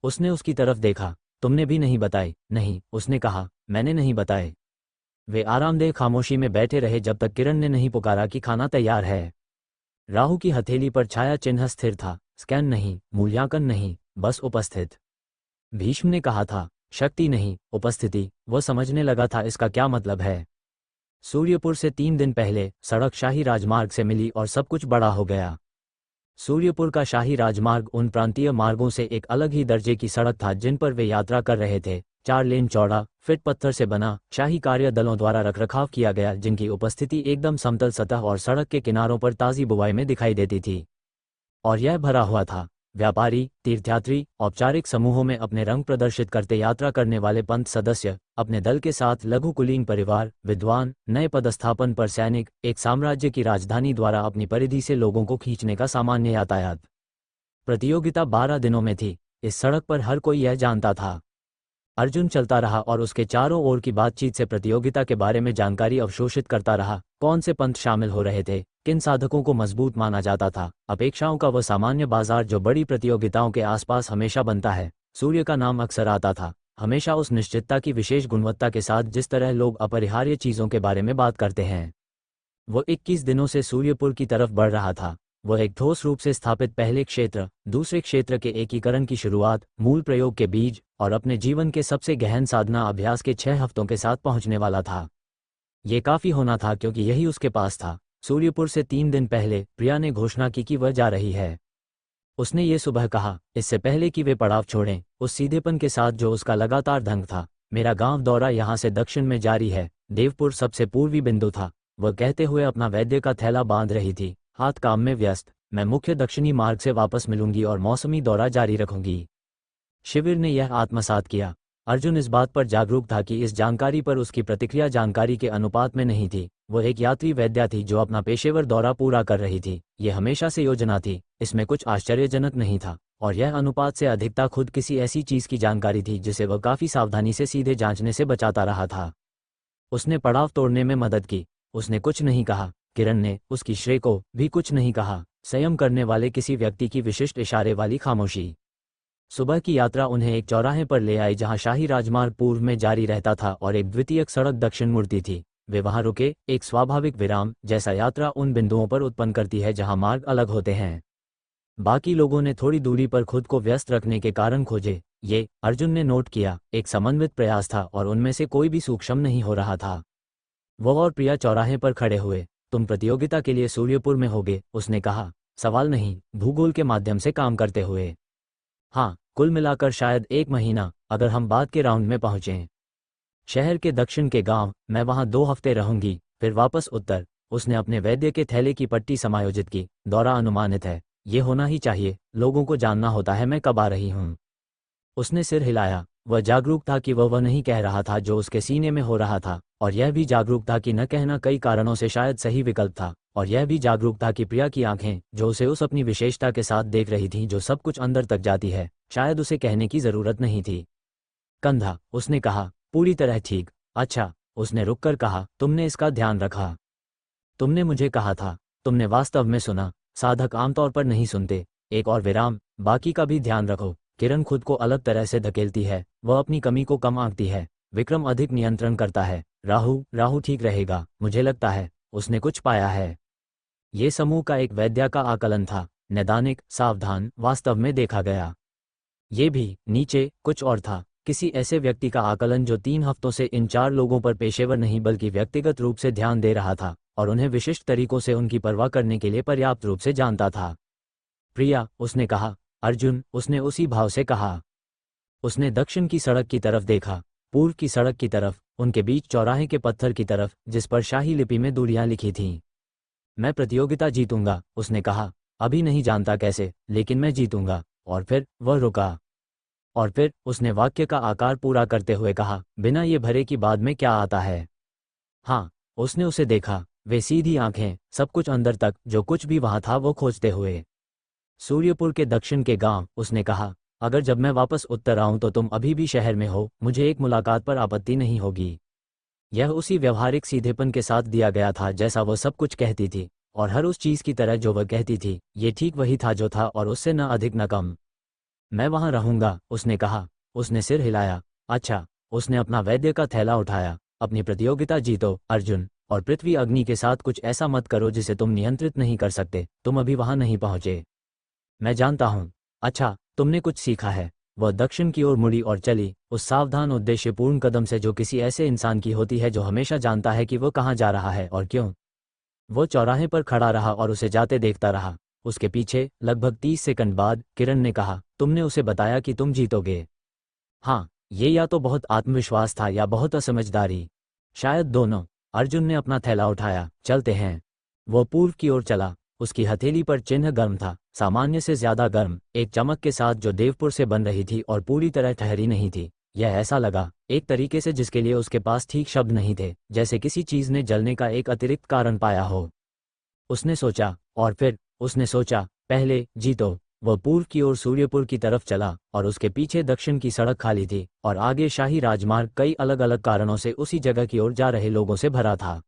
उसने उसकी तरफ देखा। तुमने भी नहीं बताए? नहीं, उसने कहा, मैंने नहीं बताए। वे आरामदेह खामोशी में बैठे रहे जब तक किरण ने नहीं पुकारा कि खाना तैयार है। राहु की हथेली पर छाया चिन्ह स्थिर था, स्कैन नहीं, मूल्यांकन नहीं, बस उपस्थित। भीष्म ने कहा था, शक्ति नहीं, उपस्थिति। वह समझने लगा था इसका क्या मतलब है। सूर्यपुर से 3 दिन पहले सड़क शाही राजमार्ग से मिली और सब कुछ बड़ा हो गया। सूर्यपुर का शाही राजमार्ग उन प्रांतीय मार्गों से एक अलग ही दर्जे की सड़क था जिन पर वे यात्रा कर रहे थे। 4 लेन चौड़ा, फिट पत्थर से बना, शाही कार्य दलों द्वारा रखरखाव किया गया, जिनकी उपस्थिति एकदम समतल सतह और सड़क के किनारों पर ताज़ी बुवाई में दिखाई देती थी। और यह भरा हुआ था। व्यापारी, तीर्थयात्री, औपचारिक समूहों में अपने रंग प्रदर्शित करते यात्रा करने वाले पंथ सदस्य, अपने दल के साथ लघु कुलीन परिवार, विद्वान, नए पदस्थापन पर सैनिक, एक साम्राज्य की राजधानी द्वारा अपनी परिधि से लोगों को खींचने का सामान्य यातायात। प्रतियोगिता 12 दिनों में थी। इस सड़क पर हर कोई यह जानता था। अर्जुन चलता रहा और उसके चारों ओर की बातचीत से प्रतियोगिता के बारे में जानकारी अवशोषित करता रहा। कौन से पंथ शामिल हो रहे थे, किन साधकों को मजबूत माना जाता था, अपेक्षाओं का वह सामान्य बाजार जो बड़ी प्रतियोगिताओं के आसपास हमेशा बनता है। सूर्य का नाम अक्सर आता था, हमेशा उस निश्चितता की विशेष गुणवत्ता के साथ जिस तरह लोग अपरिहार्य चीज़ों के बारे में बात करते हैं। वो 21 दिनों से सूर्यपुर की तरफ बढ़ रहा था। वह एक ठोस रूप से स्थापित पहले क्षेत्र, दूसरे क्षेत्र के एकीकरण की शुरुआत, मूल प्रयोग के बीज, और अपने जीवन के सबसे गहन साधना अभ्यास के 6 हफ्तों के साथ पहुंचने वाला था। ये काफ़ी होना था क्योंकि यही उसके पास था। सूर्यपुर से 3 दिन पहले प्रिया ने घोषणा की कि वह जा रही है। उसने ये सुबह कहा, इससे पहले कि वे पड़ाव छोड़ें, उस सीधेपन के साथ जो उसका लगातार ढंग था। मेरा गांव दौरा यहाँ से दक्षिण में जारी है। देवपुर सबसे पूर्वी बिंदु था। वह कहते हुए अपना वैद्य का थैला बांध रही थी, हाथ काम में व्यस्त। मैं मुख्य दक्षिणी मार्ग से वापस मिलूंगी और मौसमी दौरा जारी रखूंगी। शिविर ने यह आत्मसात किया। अर्जुन इस बात पर जागरूक था कि इस जानकारी पर उसकी प्रतिक्रिया जानकारी के अनुपात में नहीं थी। वह एक यात्री वैद्या थी जो अपना पेशेवर दौरा पूरा कर रही थी। यह हमेशा से योजना थी, इसमें कुछ आश्चर्यजनक नहीं था। और यह अनुपात से अधिकता खुद किसी ऐसी चीज की जानकारी थी जिसे वह काफी सावधानी से सीधे जांचने से बचाता रहा था। उसने पड़ाव तोड़ने में मदद की। उसने कुछ नहीं कहा। किरण ने उसकी श्रेय को भी कुछ नहीं कहा। संयम करने वाले किसी व्यक्ति की विशिष्ट इशारे वाली खामोशी। सुबह की यात्रा उन्हें एक चौराहे पर ले आई जहां शाही राजमार्ग पूर्व में जारी रहता था और एक द्वितीयक सड़क दक्षिण मुड़ती थी। वे वहां रुके, एक स्वाभाविक विराम जैसा यात्रा उन बिंदुओं पर उत्पन्न करती है जहां मार्ग अलग होते हैं। बाकी लोगों ने थोड़ी दूरी पर खुद को व्यस्त रखने के कारण खोजे। ये, अर्जुन ने नोट किया, एक समन्वित प्रयास था और उनमें से कोई भी सूक्ष्म नहीं हो रहा था। वो और प्रिया चौराहे पर खड़े हुए। तुम प्रतियोगिता के लिए सूर्यपुर में होगे, उसने कहा। सवाल नहीं, भूगोल के माध्यम से काम करते हुए। हाँ, कुल मिलाकर शायद 1 महीना, अगर हम बाद के राउंड में पहुंचें। शहर के दक्षिण के गांव, मैं वहां 2 हफ्ते रहूंगी, फिर वापस उत्तर। उसने अपने वैद्य के थैले की पट्टी समायोजित की। दौरा अनुमानित है, ये होना ही चाहिए, लोगों को जानना होता है मैं कब आ रही हूँ। उसने सिर हिलाया। वह जागरूक था कि वह नहीं कह रहा था जो उसके सीने में हो रहा था, और यह भी जागरूक था कि न कहना कई कारणों से शायद सही विकल्प था, और यह भी जागरूक था कि प्रिया की आंखें, जो उसे उस अपनी विशेषता के साथ देख रही थीं जो सब कुछ अंदर तक जाती है, शायद उसे कहने की जरूरत नहीं थी। कंधा, उसने कहा, पूरी तरह ठीक। अच्छा, उसने रुककर कहा, तुमने इसका ध्यान रखा? तुमने मुझे कहा था। तुमने वास्तव में सुना? साधक आमतौर पर नहीं सुनते। एक और विराम, बाकी का भी ध्यान रखो। किरण खुद को अलग तरह से धकेलती है, वह अपनी कमी को कम आंकती है। विक्रम अधिक नियंत्रण करता है। राहु ठीक रहेगा, मुझे लगता है, उसने कुछ पाया है। ये समूह का एक वैद्य का आकलन था, नैदानिक, सावधान, वास्तव में देखा गया। ये भी, नीचे, कुछ और था, किसी ऐसे व्यक्ति का आकलन जो 3 हफ्तों से इन 4 लोगों पर पेशेवर नहीं बल्कि व्यक्तिगत रूप से ध्यान दे रहा था, और उन्हें विशिष्ट तरीकों से उनकी परवाह करने के लिए पर्याप्त रूप से जानता था। प्रिया, उसने कहा। अर्जुन, उसने उसी भाव से कहा। उसने दक्षिण की सड़क की तरफ देखा, पूर्व की सड़क की तरफ, उनके बीच चौराहे के पत्थर की तरफ जिस पर शाही लिपि में दूरियां लिखी थीं। मैं प्रतियोगिता जीतूंगा, उसने कहा। अभी नहीं जानता कैसे, लेकिन मैं जीतूंगा। और फिर वह रुका। और फिर उसने वाक्य का आकार पूरा करते हुए कहा, बिना ये भरे कि बाद में क्या आता है। हाँ, उसने उसे देखा, वे सीधी आंखें, सब कुछ अंदर तक, जो कुछ भी वहां था वो खोजते हुए। सूर्यपुर के दक्षिण के गांव, उसने कहा। अगर जब मैं वापस उत्तर आऊं तो तुम अभी भी शहर में हो, मुझे एक मुलाकात पर आपत्ति नहीं होगी। यह उसी व्यवहारिक सीधेपन के साथ दिया गया था जैसा वह सब कुछ कहती थी, और हर उस चीज की तरह जो वह कहती थी, ये ठीक वही था जो था और उससे न अधिक न कम। मैं वहां रहूंगा, उसने कहा। उसने सिर हिलाया। अच्छा। उसने अपना वैद्य का थैला उठाया। अपनी प्रतियोगिता जीतो, अर्जुन, और पृथ्वी अग्नि के साथ कुछ ऐसा मत करो जिसे तुम नियंत्रित नहीं कर सकते। तुम अभी वहां नहीं पहुंचे। मैं जानता हूं। अच्छा, तुमने कुछ सीखा है। वह दक्षिण की ओर मुड़ी और चली, उस सावधान उद्देश्यपूर्ण कदम से जो किसी ऐसे इंसान की होती है जो हमेशा जानता है कि वह कहाँ जा रहा है और क्यों। वो चौराहे पर खड़ा रहा और उसे जाते देखता रहा। उसके पीछे, लगभग 30 सेकंड बाद, किरण ने कहा, तुमने उसे बताया कि तुम जीतोगे? हाँ, ये या तो बहुत आत्मविश्वास था या बहुत असमझदारी। शायद दोनों। अर्जुन ने अपना थैला उठाया। चलते हैं। वो पूर्व की ओर चला। उसकी हथेली पर चिन्ह गर्म था, सामान्य से ज्यादा गर्म, एक चमक के साथ जो देवपुर से बन रही थी और पूरी तरह ठहरी नहीं थी। यह ऐसा लगा, एक तरीके से जिसके लिए उसके पास ठीक शब्द नहीं थे, जैसे किसी चीज ने जलने का एक अतिरिक्त कारण पाया हो। उसने सोचा, और फिर उसने सोचा, पहले जीतो। वह पूर्व की ओर सूर्यपुर की तरफ चला, और उसके पीछे दक्षिण की सड़क खाली थी, और आगे शाही राजमार्ग कई अलग अलग कारणों से उसी जगह की ओर जा रहे लोगों से भरा था।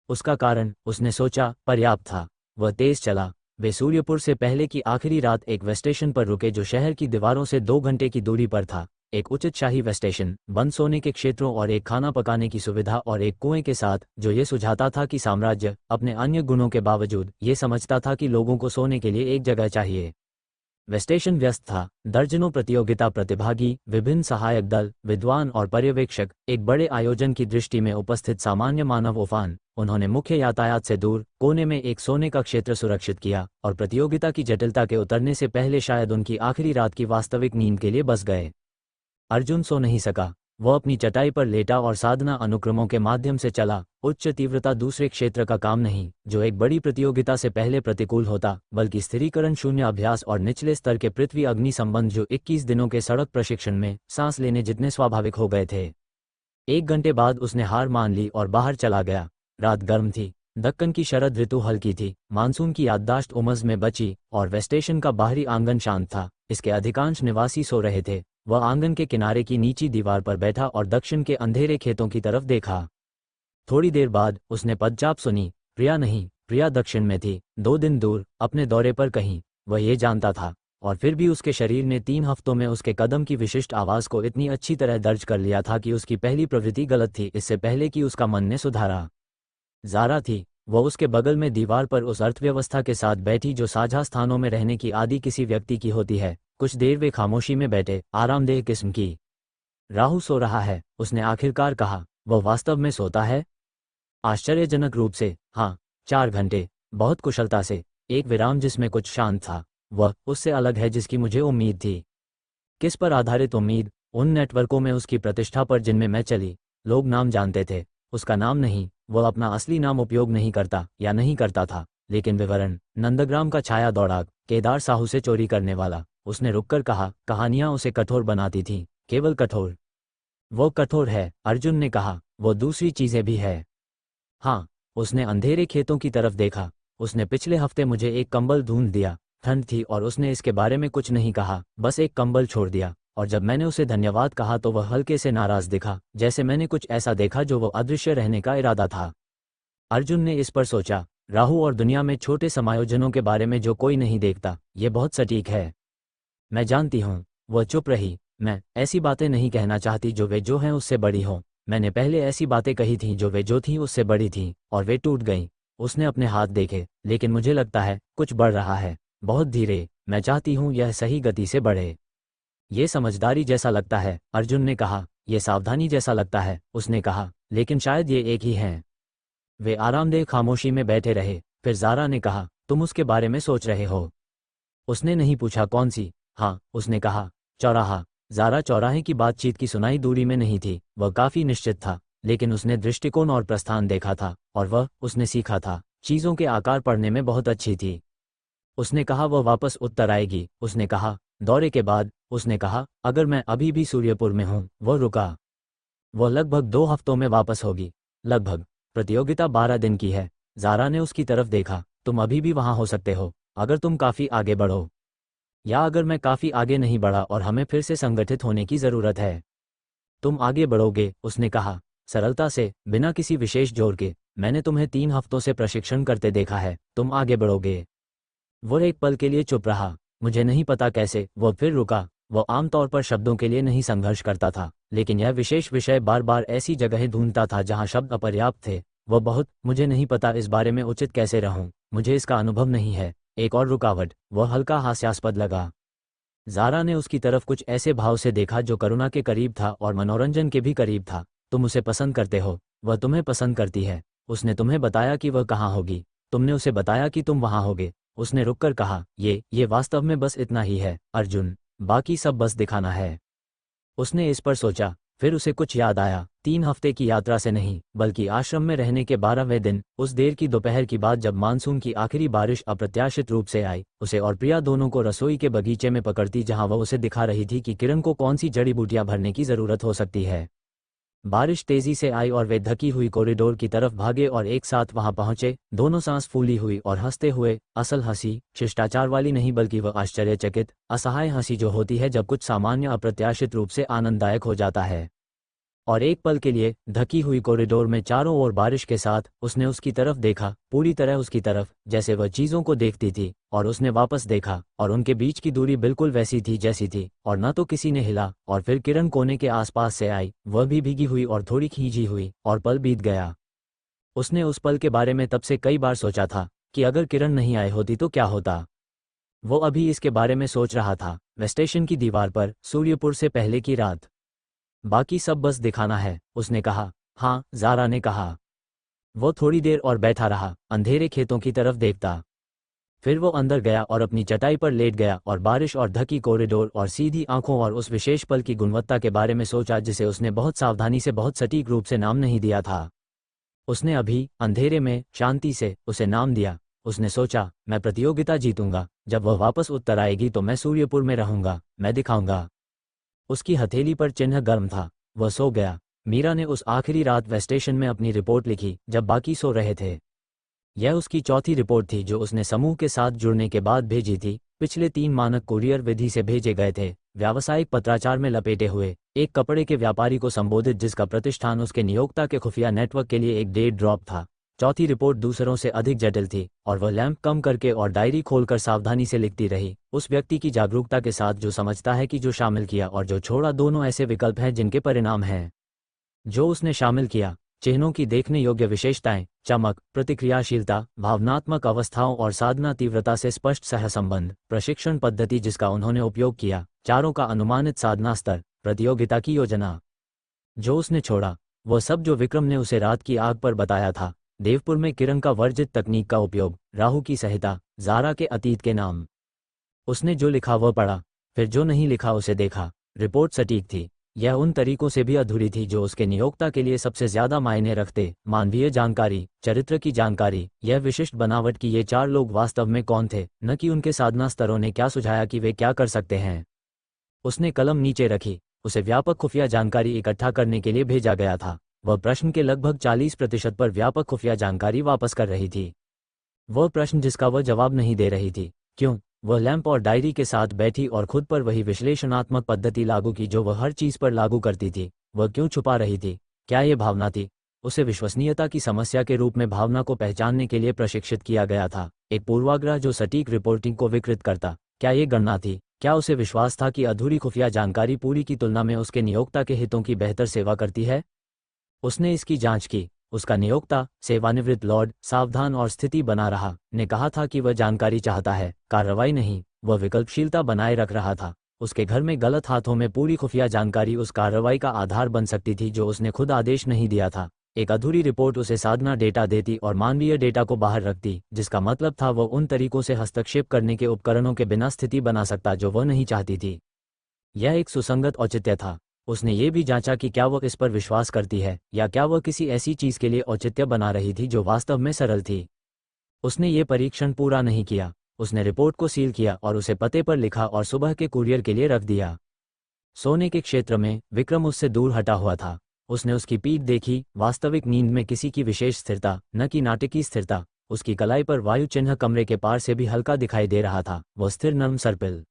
उसका कारण, उसने सोचा, पर्याप्त था। वह तेज चला। वे सूर्यपुर से पहले की आखिरी रात एक वेस्टेशन पर रुके जो शहर की दीवारों से 2 घंटे की दूरी पर था। एक उचित शाही वेस्टेशन, बंद सोने के क्षेत्रों और एक खाना पकाने की सुविधा और एक कुएं के साथ, जो ये सुझाता था कि साम्राज्य, अपने अन्य गुणों के बावजूद, ये समझता था कि लोगों को सोने के लिए एक जगह चाहिए। वेस्टेशन व्यस्त था। दर्जनों प्रतियोगिता प्रतिभागी, विभिन्न सहायक दल, विद्वान और पर्यवेक्षक, एक बड़े आयोजन की दृष्टि में उपस्थित सामान्य मानव उफान। उन्होंने मुख्य यातायात से दूर, कोने में एक सोने का क्षेत्र सुरक्षित किया, और प्रतियोगिता की जटिलता के उतरने से पहले शायद उनकी आखिरी रात की वास्तविक नींद के लिए बस गए। अर्जुन सो नहीं सका। वह अपनी चटाई पर लेटा और साधना अनुक्रमों के माध्यम से चला। उच्च तीव्रता दूसरे क्षेत्र का काम नहीं, जो एक बड़ी प्रतियोगिता से पहले प्रतिकूल होता, बल्कि स्थिरीकरण शून्य अभ्यास और निचले स्तर के पृथ्वी अग्नि संबंध जो 21 दिनों के सड़क प्रशिक्षण में सांस लेने जितने स्वाभाविक हो गए थे। 1 घंटे बाद उसने हार मान ली और बाहर चला गया। रात गर्म थी। दक्कन की शरद ऋतु हल्की थी। मानसून की याददाश्त उमस में बची, और वेस्टेशन का बाहरी आंगन शांत था। इसके अधिकांश निवासी सो रहे थे। वह आंगन के किनारे की नीची दीवार पर बैठा और दक्षिण के अंधेरे खेतों की तरफ देखा। थोड़ी देर बाद उसने पदचाप सुनी। प्रिया नहीं, प्रिया दक्षिण में थी, 2 दिन दूर, अपने दौरे पर कहीं। वह ये जानता था। और फिर भी उसके शरीर ने 3 हफ्तों में उसके कदम की विशिष्ट आवाज़ को इतनी अच्छी तरह दर्ज कर लिया था कि उसकी पहली प्रवृत्ति गलत थी इससे पहले कि उसका मन ने सुधारा। ज़ारा थी, वो उसके बगल में दीवार पर उस अर्थव्यवस्था के साथ बैठी जो साझा स्थानों में रहने की आदि किसी व्यक्ति की होती है। कुछ देर वे खामोशी में बैठे, आरामदेह किस्म की। राहु सो रहा है, उसने आखिरकार कहा। वह वास्तव में सोता है? आश्चर्यजनक रूप से, हाँ। 4 घंटे, बहुत कुशलता से, एक विराम जिसमें कुछ शांत था। वह उससे अलग है जिसकी मुझे उम्मीद थी। किस पर आधारित उम्मीद? उन नेटवर्कों में उसकी प्रतिष्ठा पर जिनमें मैं चली। लोग नाम जानते थे, उसका नाम नहीं। वह अपना असली नाम उपयोग नहीं करता या नहीं करता था, लेकिन विवरण, नंदग्राम का छाया दौड़ाक, केदार साहू से चोरी करने वाला। उसने रुककर कहा, कहानियां उसे कठोर बनाती थीं, केवल कठोर। वो कठोर है, अर्जुन ने कहा, वो दूसरी चीजें भी है। हाँ। उसने अंधेरे खेतों की तरफ देखा। उसने पिछले हफ्ते मुझे एक कंबल ढूंढ दिया। ठंड थी और उसने इसके बारे में कुछ नहीं कहा, बस एक कंबल छोड़ दिया। और जब मैंने उसे धन्यवाद कहा तो वह हल्के से नाराज दिखा, जैसे मैंने कुछ ऐसा देखा जो वो अदृश्य रहने का इरादा था। अर्जुन ने इस पर सोचा। राहु और दुनिया में छोटे समायोजनों के बारे में जो कोई नहीं देखता, ये बहुत सटीक है। मैं जानती हूँ। वह चुप रही। मैं ऐसी बातें नहीं कहना चाहती जो वे जो हैं उससे बड़ी हों। मैंने पहले ऐसी बातें कही थीं जो वे जो थीं उससे बड़ी थीं, और वे टूट गईं। उसने अपने हाथ देखे, लेकिन मुझे लगता है कुछ बढ़ रहा है, बहुत धीरे। मैं चाहती हूँ यह सही गति से बढ़े। ये समझदारी जैसा लगता है, अर्जुन ने कहा। ये सावधानी जैसा लगता है, उसने कहा, लेकिन शायद ये एक ही हैं। वे आरामदेह खामोशी में बैठे रहे। फिर ज़ारा ने कहा, तुम उसके बारे में सोच रहे हो? उसने नहीं पूछा कौन सी। हाँ, उसने कहा, चौराहा। ज़ारा चौराहे की बातचीत की सुनाई दूरी में नहीं थी, वह काफ़ी निश्चित था, लेकिन उसने दृष्टिकोण और प्रस्थान देखा था, और उसने सीखा था, चीज़ों के आकार पढ़ने में बहुत अच्छी थी। उसने कहा वह वापस उत्तर आएगी, उसने कहा, दौरे के बाद। उसने कहा, अगर मैं अभी भी सूर्यपुर में हूँ। वह रुका। वह लगभग 2 हफ्तों में वापस होगी। लगभग। प्रतियोगिता 12 दिन की है। ज़ारा ने उसकी तरफ देखा। तुम अभी भी वहाँ हो सकते हो, अगर तुम काफ़ी आगे बढ़ो। या अगर मैं काफ़ी आगे नहीं बढ़ा और हमें फिर से संगठित होने की ज़रूरत है। तुम आगे बढ़ोगे, उसने कहा, सरलता से, बिना किसी विशेष जोर के। मैंने तुम्हें 3 हफ्तों से प्रशिक्षण करते देखा है, तुम आगे बढ़ोगे। वो एक पल के लिए चुप रहा। मुझे नहीं पता कैसे। वो फिर रुका। वो आमतौर पर शब्दों के लिए नहीं संघर्ष करता था, लेकिन यह विशेष विषय बार बार ऐसी जगहें ढूंढता था जहां शब्द अपर्याप्त थे। वो बहुत, मुझे नहीं पता इस बारे में उचित कैसे रहूं, मुझे इसका अनुभव नहीं है। एक और रुकावट। वह हल्का हास्यास्पद लगा। ज़ारा ने उसकी तरफ कुछ ऐसे भाव से देखा जो करुणा के करीब था और मनोरंजन के भी करीब था। तुम उसे पसंद करते हो, वह तुम्हें पसंद करती है। उसने तुम्हें बताया कि वह कहाँ होगी? तुमने उसे बताया कि तुम वहाँ होगे? उसने रुककर कहा, ये वास्तव में बस इतना ही है, अर्जुन। बाकी सब बस दिखाना है। उसने इस पर सोचा, फिर उसे कुछ याद आया। 3 हफ्ते की यात्रा से नहीं, बल्कि आश्रम में रहने के 12वें दिन, उस देर की दोपहर की बात जब मानसून की आखिरी बारिश अप्रत्याशित रूप से आई। उसे और प्रिया दोनों को रसोई के बगीचे में पकड़ती जहां वह उसे दिखा रही थी कि किरण को कौन सी जड़ी बूटियां भरने की जरूरत हो सकती है। बारिश तेजी से आई और वे धकी हुई कॉरिडोर की तरफ भागे और एक साथ वहां पहुंचे, दोनों सांस फूली हुई और हंसते हुए। असल हंसी, शिष्टाचार वाली नहीं, बल्कि वह आश्चर्यचकित, असहाय हंसी जो होती है जब कुछ सामान्य अप्रत्याशित रूप से आनंददायक हो जाता है। और एक पल के लिए, धकी हुई कॉरिडोर में चारों ओर बारिश के साथ, उसने उसकी तरफ देखा, पूरी तरह उसकी तरफ, जैसे वह चीज़ों को देखती थी। और उसने वापस देखा, और उनके बीच की दूरी बिल्कुल वैसी थी जैसी थी, और न तो किसी ने हिला। और फिर किरण कोने के आसपास से आई, वह भी भीगी हुई और थोड़ी खींची हुई, और पल बीत गया। उसने उस पल के बारे में तब से कई बार सोचा था, कि अगर किरण नहीं आई होती तो क्या होता। वो अभी इसके बारे में सोच रहा था, वे स्टेशन की दीवार पर, सूर्यपुर से पहले की रात। बाकी सब बस दिखाना है, उसने कहा। हाँ, ज़ारा ने कहा। वो थोड़ी देर और बैठा रहा, अंधेरे खेतों की तरफ देखता। फिर वो अंदर गया और अपनी चटाई पर लेट गया और बारिश और धकी कॉरिडोर और सीधी आंखों और उस विशेष पल की गुणवत्ता के बारे में सोचा जिसे उसने बहुत सावधानी से, बहुत सटीक रूप से नाम नहीं दिया था। उसने अभी, अंधेरे में, शांति से, उसे नाम दिया। उसने सोचा, मैं प्रतियोगिता जीतूंगा। जब वह वापस उत्तर आएगी तो मैं सूर्यपुर में रहूंगा, मैं दिखाऊंगा। उसकी हथेली पर चिन्ह गर्म था। वह सो गया। मीरा ने उस आखिरी रात वे स्टेशन में अपनी रिपोर्ट लिखी जब बाकी सो रहे थे। यह उसकी चौथी रिपोर्ट थी जो उसने समूह के साथ जुड़ने के बाद भेजी थी। पिछले 3 मानक कुरियर विधि से भेजे गए थे, व्यावसायिक पत्राचार में लपेटे हुए, एक कपड़े के व्यापारी को संबोधित जिसका प्रतिष्ठान उसके नियोक्ता के खुफिया नेटवर्क के लिए एक डेड ड्रॉप था। चौथी रिपोर्ट दूसरों से अधिक जटिल थी और वह लैंप कम करके और डायरी खोलकर सावधानी से लिखती रही। उस व्यक्ति की जागरूकता के साथ जो समझता है कि जो शामिल किया और जो छोड़ा दोनों ऐसे विकल्प हैं जिनके परिणाम हैं। जो उसने शामिल किया, चिन्हों की देखने योग्य विशेषताएं, चमक, प्रतिक्रियाशीलता, भावनात्मक अवस्थाओं और साधना तीव्रता से स्पष्ट सहसंबंध, प्रशिक्षण पद्धति जिसका उन्होंने उपयोग किया, चारों का अनुमानित साधना स्तर, प्रतियोगिता की योजना। जो उसने छोड़ा, वह सब जो विक्रम ने उसे रात की आग पर बताया था, देवपुर में किरण का वर्जित तकनीक का उपयोग, राहु की संहिता, जारा के अतीत के नाम। उसने जो लिखा वह पढ़ा, फिर जो नहीं लिखा उसे देखा। रिपोर्ट सटीक थी। यह उन तरीकों से भी अधूरी थी जो उसके नियोक्ता के लिए सबसे ज्यादा मायने रखते, मानवीय जानकारी, चरित्र की जानकारी, यह विशिष्ट बनावट कि ये चार लोग वास्तव में कौन थे, न कि उनके साधना स्तरों ने क्या सुझाया कि वे क्या कर सकते हैं। उसने कलम नीचे रखी। उसे व्यापक खुफिया जानकारी इकट्ठा करने के लिए भेजा गया था। वह प्रश्न के लगभग 40% पर व्यापक खुफिया जानकारी वापस कर रही थी। वह प्रश्न जिसका वह जवाब नहीं दे रही थी, क्यों? वह लैंप और डायरी के साथ बैठी और खुद पर वही विश्लेषणात्मक पद्धति लागू की जो वह हर चीज पर लागू करती थी। वह क्यों छुपा रही थी? क्या यह भावना थी? उसे विश्वसनीयता की समस्या के रूप में भावना को पहचानने के लिए प्रशिक्षित किया गया था, एक पूर्वाग्रह जो सटीक रिपोर्टिंग को विकृत करता। क्या यह गणना थी? क्या उसे विश्वास था कि अधूरी खुफिया जानकारी पूरी की तुलना में उसके नियोक्ता के हितों की बेहतर सेवा करती है? उसने इसकी जांच की। उसका नियोक्ता, सेवानिवृत्त लॉर्ड, सावधान और स्थिति बना रहा, ने कहा था कि वह जानकारी चाहता है, कार्रवाई नहीं। वह विकल्पशीलता बनाए रख रहा था। उसके घर में गलत हाथों में पूरी खुफिया जानकारी उस कार्रवाई का आधार बन सकती थी जो उसने खुद आदेश नहीं दिया था। एक अधूरी रिपोर्ट उसे साधना डेटा देती और मानवीय डेटा को बाहर रखती, जिसका मतलब था वह उन तरीकों से हस्तक्षेप करने के उपकरणों के बिना स्थिति बना सकता जो वह नहीं चाहती थी। यह एक सुसंगत औचित्य था। उसने ये भी जांचा कि क्या वह इस पर विश्वास करती है या क्या वह किसी ऐसी चीज के लिए औचित्य बना रही थी जो वास्तव में सरल थी। उसने ये परीक्षण पूरा नहीं किया। उसने रिपोर्ट को सील किया और उसे पते पर लिखा और सुबह के कुरियर के लिए रख दिया। सोने के क्षेत्र में विक्रम उससे दूर हटा हुआ था। उसने उसकी पीठ देखी, वास्तविक नींद में किसी की विशेष स्थिरता, न कि नाटकीय स्थिरता। उसकी कलाई पर वायु चिन्ह कमरे के पार से भी हल्का दिखाई दे रहा था। वह स्थिर नर्म सर्पिल।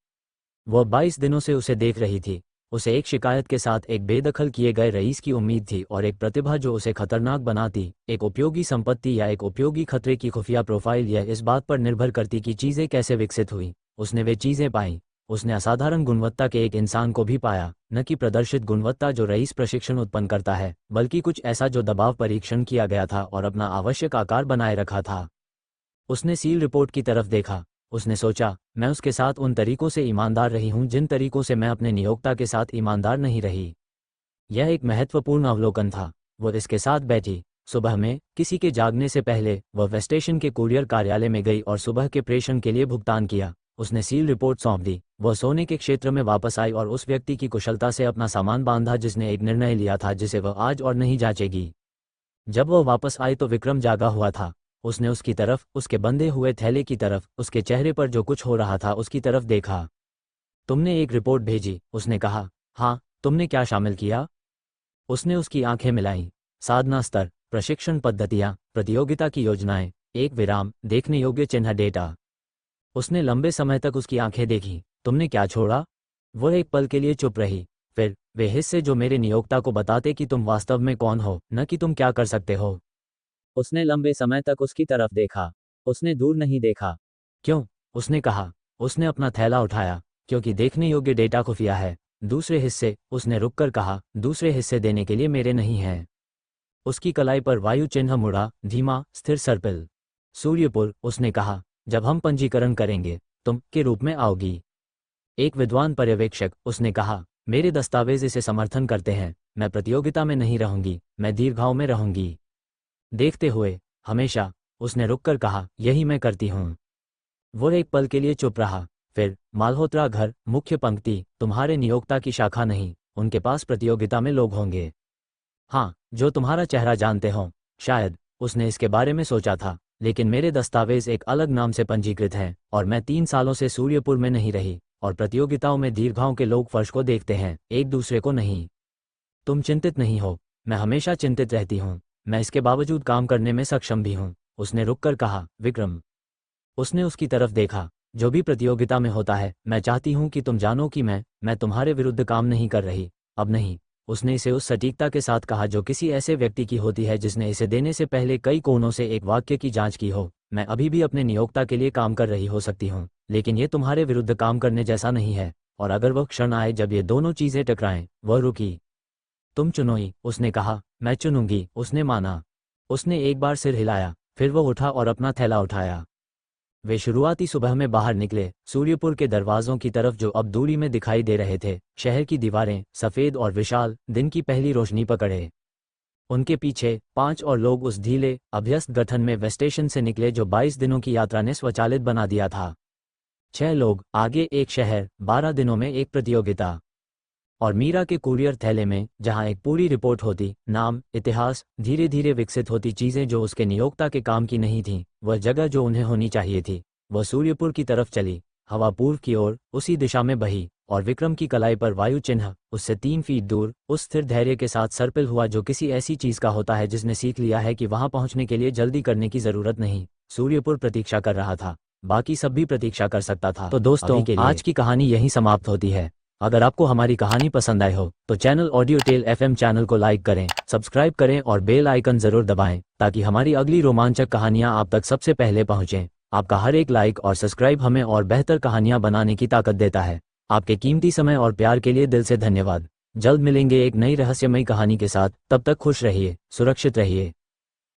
वह 22 दिनों से उसे देख रही थी। उसे एक शिकायत के साथ एक बेदखल किए गए रईस की उम्मीद थी और एक प्रतिभा जो उसे खतरनाक बनाती, एक उपयोगी संपत्ति या एक उपयोगी खतरे की खुफिया प्रोफाइल। यह इस बात पर निर्भर करती कि चीजें कैसे विकसित हुई। उसने वे चीजें पाईं। उसने असाधारण गुणवत्ता के एक इंसान को भी पाया, न कि प्रदर्शित गुणवत्ता जो रईस प्रशिक्षण उत्पन्न करता है, बल्कि कुछ ऐसा जो दबाव परीक्षण किया गया था और अपना आवश्यक आकार बनाए रखा था। उसने सील रिपोर्ट की तरफ देखा। उसने सोचा, मैं उसके साथ उन तरीकों से ईमानदार रही हूं जिन तरीकों से मैं अपने नियोक्ता के साथ ईमानदार नहीं रही। यह एक महत्वपूर्ण अवलोकन था। वो इसके साथ बैठी। सुबह में, किसी के जागने से पहले, वह वेस्ट स्टेशन के कुरियर कार्यालय में गई और सुबह के प्रेषण के लिए भुगतान किया। उसने सील रिपोर्ट सौंप दी। वह सोने के क्षेत्र में वापस आई और उस व्यक्ति की कुशलता से अपना सामान बांधा जिसने एक निर्णय लिया था जिसे वह आज और नहीं जांचेगी। जब वह वापस आई तो विक्रम जागा हुआ था। उसने उसकी तरफ, उसके बंधे हुए थैले की तरफ, उसके चेहरे पर जो कुछ हो रहा था उसकी तरफ देखा। तुमने एक रिपोर्ट भेजी, उसने कहा। हाँ, तुमने क्या शामिल किया? उसने उसकी आंखें मिलाईं। साधना स्तर, प्रशिक्षण पद्धतियां, प्रतियोगिता की योजनाएं, एक विराम, देखने योग्य चिन्ह डेटा। उसने लंबे समय तक उसकी आंखें देखी। तुमने क्या छोड़ा? वह एक पल के लिए चुप रही। फिर, वे हिस्से जो मेरे नियोक्ता को बताते कि तुम वास्तव में कौन हो, न कि तुम क्या कर सकते हो। उसने लंबे समय तक उसकी तरफ देखा। उसने दूर नहीं देखा। क्यों? उसने कहा। उसने अपना थैला उठाया। क्योंकि देखने योग्य डेटा खुफिया है। दूसरे हिस्से, उसने रुककर कहा, दूसरे हिस्से देने के लिए मेरे नहीं हैं। उसकी कलाई पर वायु चिन्ह मुड़ा, धीमा, स्थिर सर्पिल। सूर्यपुर, उसने कहा, जब हम पंजीकरण करेंगे, तुम के रूप में आओगी। एक विद्वान पर्यवेक्षक, उसने कहा, मेरे दस्तावेज इसे समर्थन करते हैं। मैं प्रतियोगिता में नहीं रहूंगी, मैं दीर्घाओं में रहूंगी। देखते हुए, हमेशा, उसने रुककर कहा, यही मैं करती हूं। वो एक पल के लिए चुप रहा। फिर, मालहोत्रा घर, मुख्य पंक्ति, तुम्हारे नियोक्ता की शाखा नहीं, उनके पास प्रतियोगिता में लोग होंगे। हाँ, जो तुम्हारा चेहरा जानते हो, शायद। उसने इसके बारे में सोचा था, लेकिन मेरे दस्तावेज एक अलग नाम से पंजीकृत हैं, और मैं 3 सालों से सूर्यपुर में नहीं रही, और प्रतियोगिताओं में दीर्घाओं के लोग फर्श को देखते हैं, एक दूसरे को नहीं। तुम चिंतित नहीं हो। मैं हमेशा चिंतित रहती हूँ। मैं इसके बावजूद काम करने में सक्षम भी हूँ। उसने रुककर कहा, विक्रम। उसने उसकी तरफ देखा। जो भी प्रतियोगिता में होता है, मैं चाहती हूँ कि तुम जानो कि मैं तुम्हारे विरुद्ध काम नहीं कर रही। अब नहीं। उसने इसे उस सटीकता के साथ कहा जो किसी ऐसे व्यक्ति की होती है जिसने इसे देने से पहले कई कोनों से एक वाक्य की जांच की हो। मैं अभी भी अपने नियोक्ता के लिए काम कर रही हो सकती हूँ, लेकिन ये तुम्हारे विरुद्ध काम करने जैसा नहीं है। और अगर वह क्षण आए जब ये दोनों चीज़ें टकराएं। वह रुकी। तुम चुनोई, उसने कहा। मैं चुनूंगी, उसने माना। उसने एक बार सिर हिलाया, फिर वह उठा और अपना थैला उठाया। वे शुरुआती सुबह में बाहर निकले, सूर्यपुर के दरवाजों की तरफ जो अब दूरी में दिखाई दे रहे थे। शहर की दीवारें सफ़ेद और विशाल, दिन की पहली रोशनी पकड़े। उनके पीछे 5 और लोग उस ढीले अभ्यस्त गठन में वे स्टेशन से निकले जो 22 दिनों की यात्रा ने स्वचालित बना दिया था। 6 लोग, आगे एक शहर, 12 दिनों में एक प्रतियोगिता। और मीरा के कुरियर थैले में, जहां एक पूरी रिपोर्ट होती, नाम, इतिहास, धीरे धीरे विकसित होती चीजें जो उसके नियोक्ता के काम की नहीं थीं, वह जगह जो उन्हें होनी चाहिए थी। वह सूर्यपुर की तरफ चली। हवा पूर्व की ओर उसी दिशा में बही, और विक्रम की कलाई पर वायु चिन्ह उससे 3 फीट दूर उस स्थिर धैर्य के साथ सर्पिल हुआ जो किसी ऐसी चीज का होता है जिसने सीख लिया है कि वहां पहुंचने के लिए जल्दी करने की जरूरत नहीं। सूर्यपुर प्रतीक्षा कर रहा था, बाकी सब भी प्रतीक्षा कर सकता था। तो दोस्तों, आज की कहानी यहीं समाप्त होती है। अगर आपको हमारी कहानी पसंद आई हो तो channel audio tale FM channel को लाइक करें, सब्सक्राइब करें और बेल आइकन जरूर दबाएं ताकि हमारी अगली रोमांचक कहानियां आप तक सबसे पहले पहुंचें। आपका हर एक लाइक और सब्सक्राइब हमें और बेहतर कहानियां बनाने की ताकत देता है। आपके कीमती समय और प्यार के लिए दिल से धन्यवाद। जल्द मिलेंगे एक नई रहस्यमयी कहानी के साथ। तब तक खुश रहिए, सुरक्षित रहिए।